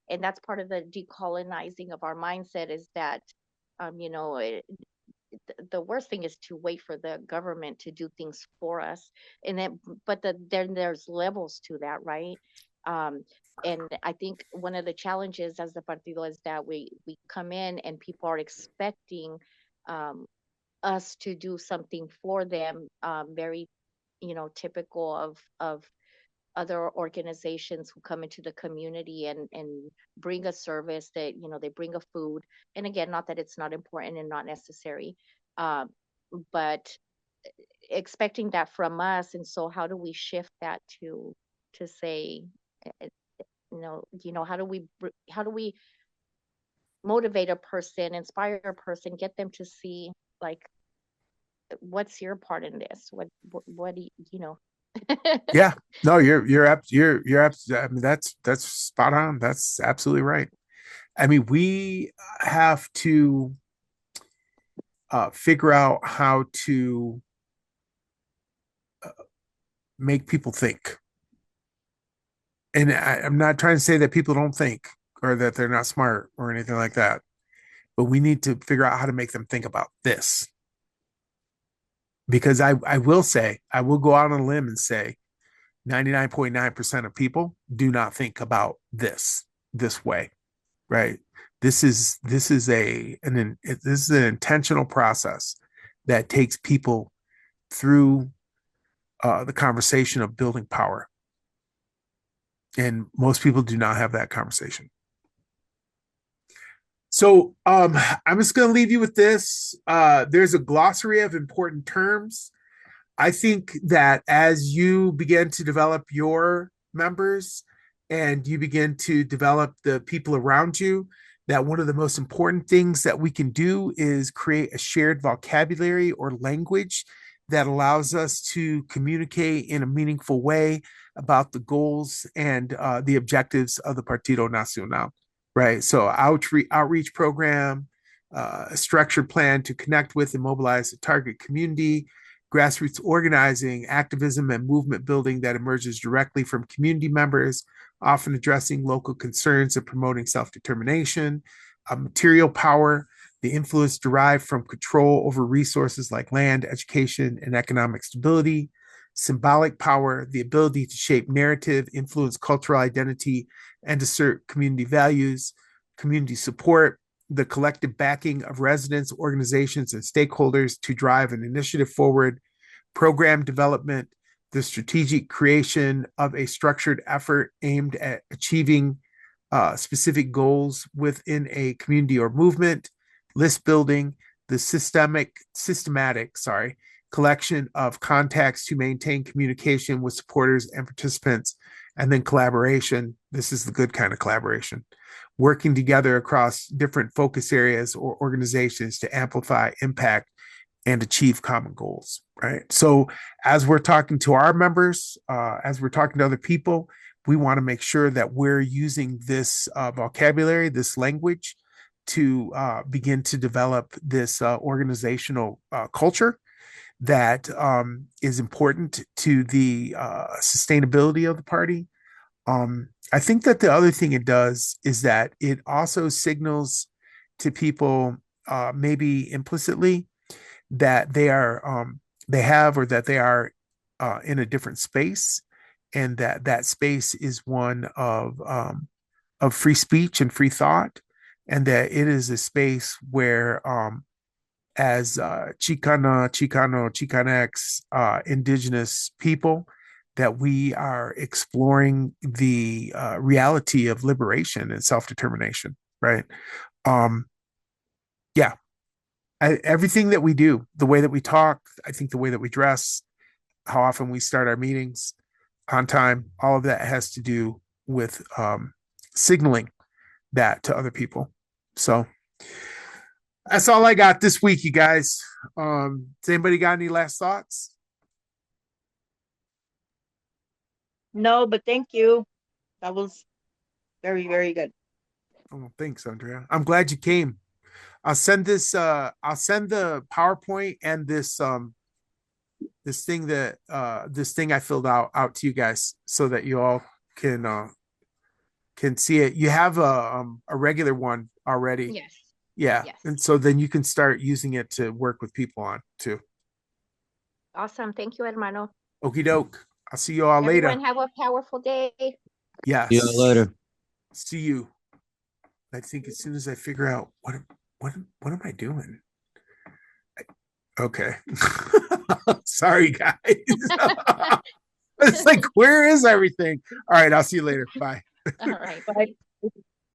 and that's part of the decolonizing of our mindset, is that the worst thing is to wait for the government to do things for us, and then there's levels to that, right? um and I think one of the challenges as the partido is that we come in and people are expecting um us to do something for them, very typical of other organizations who come into the community and bring a service, that they bring a food. And again, not that it's not important and not necessary, um, but expecting that from us. And so how do we shift that to say, uh, how do we motivate a person, inspire a person, get them to see, like, what's your part in this? What do you know? Yeah. No, I mean, that's spot on. That's absolutely right. I mean, we have to figure out how to make people think. And I'm not trying to say that people don't think or that they're not smart or anything like that, but we need to figure out how to make them think about this. Because I will go out on a limb and say 99.9% of people do not think about this way, right? This is an intentional process that takes people through the conversation of building power. And most people do not have that conversation. So I'm just going to leave you with this. There's a glossary of important terms. I think that as you begin to develop your members and you begin to develop the people around you, that one of the most important things that we can do is create a shared vocabulary or language that allows us to communicate in a meaningful way about the goals and the objectives of the Partido Nacional, right? So outreach program, a structured plan to connect with and mobilize the target community, grassroots organizing, activism, and movement building that emerges directly from community members, often addressing local concerns and promoting self-determination, material power, the influence derived from control over resources like land, education, and economic stability, symbolic power, the ability to shape narrative, influence cultural identity, and assert community values, community support, the collective backing of residents, organizations, and stakeholders to drive an initiative forward, program development, the strategic creation of a structured effort aimed at achieving specific goals within a community or movement, list building, the systematic collection of contacts to maintain communication with supporters and participants, and then collaboration. This is the good kind of collaboration, working together across different focus areas or organizations to amplify impact and achieve common goals, right? So as we're talking to our members, as we're talking to other people, we want to make sure that we're using this vocabulary, this language, to begin to develop this organizational culture that is important to the sustainability of the party. I think that the other thing it does is that it also signals to people, maybe implicitly, that they have, or that they are in a different space, and that space is one of free speech and free thought, and that it is a space where as Chicanx, indigenous people, that we are exploring the reality of liberation and self-determination, right? Um, yeah, everything that we do, the way that we talk, I think the way that we dress, how often we start our meetings on time, all of that has to do with signaling that to other people. So that's all I got this week, you guys. Does anybody got any last thoughts? No, but thank you. That was very, very good. Oh, thanks, Andrea. I'm glad you came. I'll send the PowerPoint and this thing I filled out to you guys, so that you all can see it. You have a regular one already. Yes. Yeah. Yes. And so then you can start using it to work with people on too. Awesome. Thank you, hermano. Okie doke. I'll see you all later. Everyone have a powerful day. Yes. See you later. See you. I think as soon as I figure out what am I doing? Okay. Sorry, guys. It's like, where is everything? All right. I'll see you later. Bye. All right. Bye.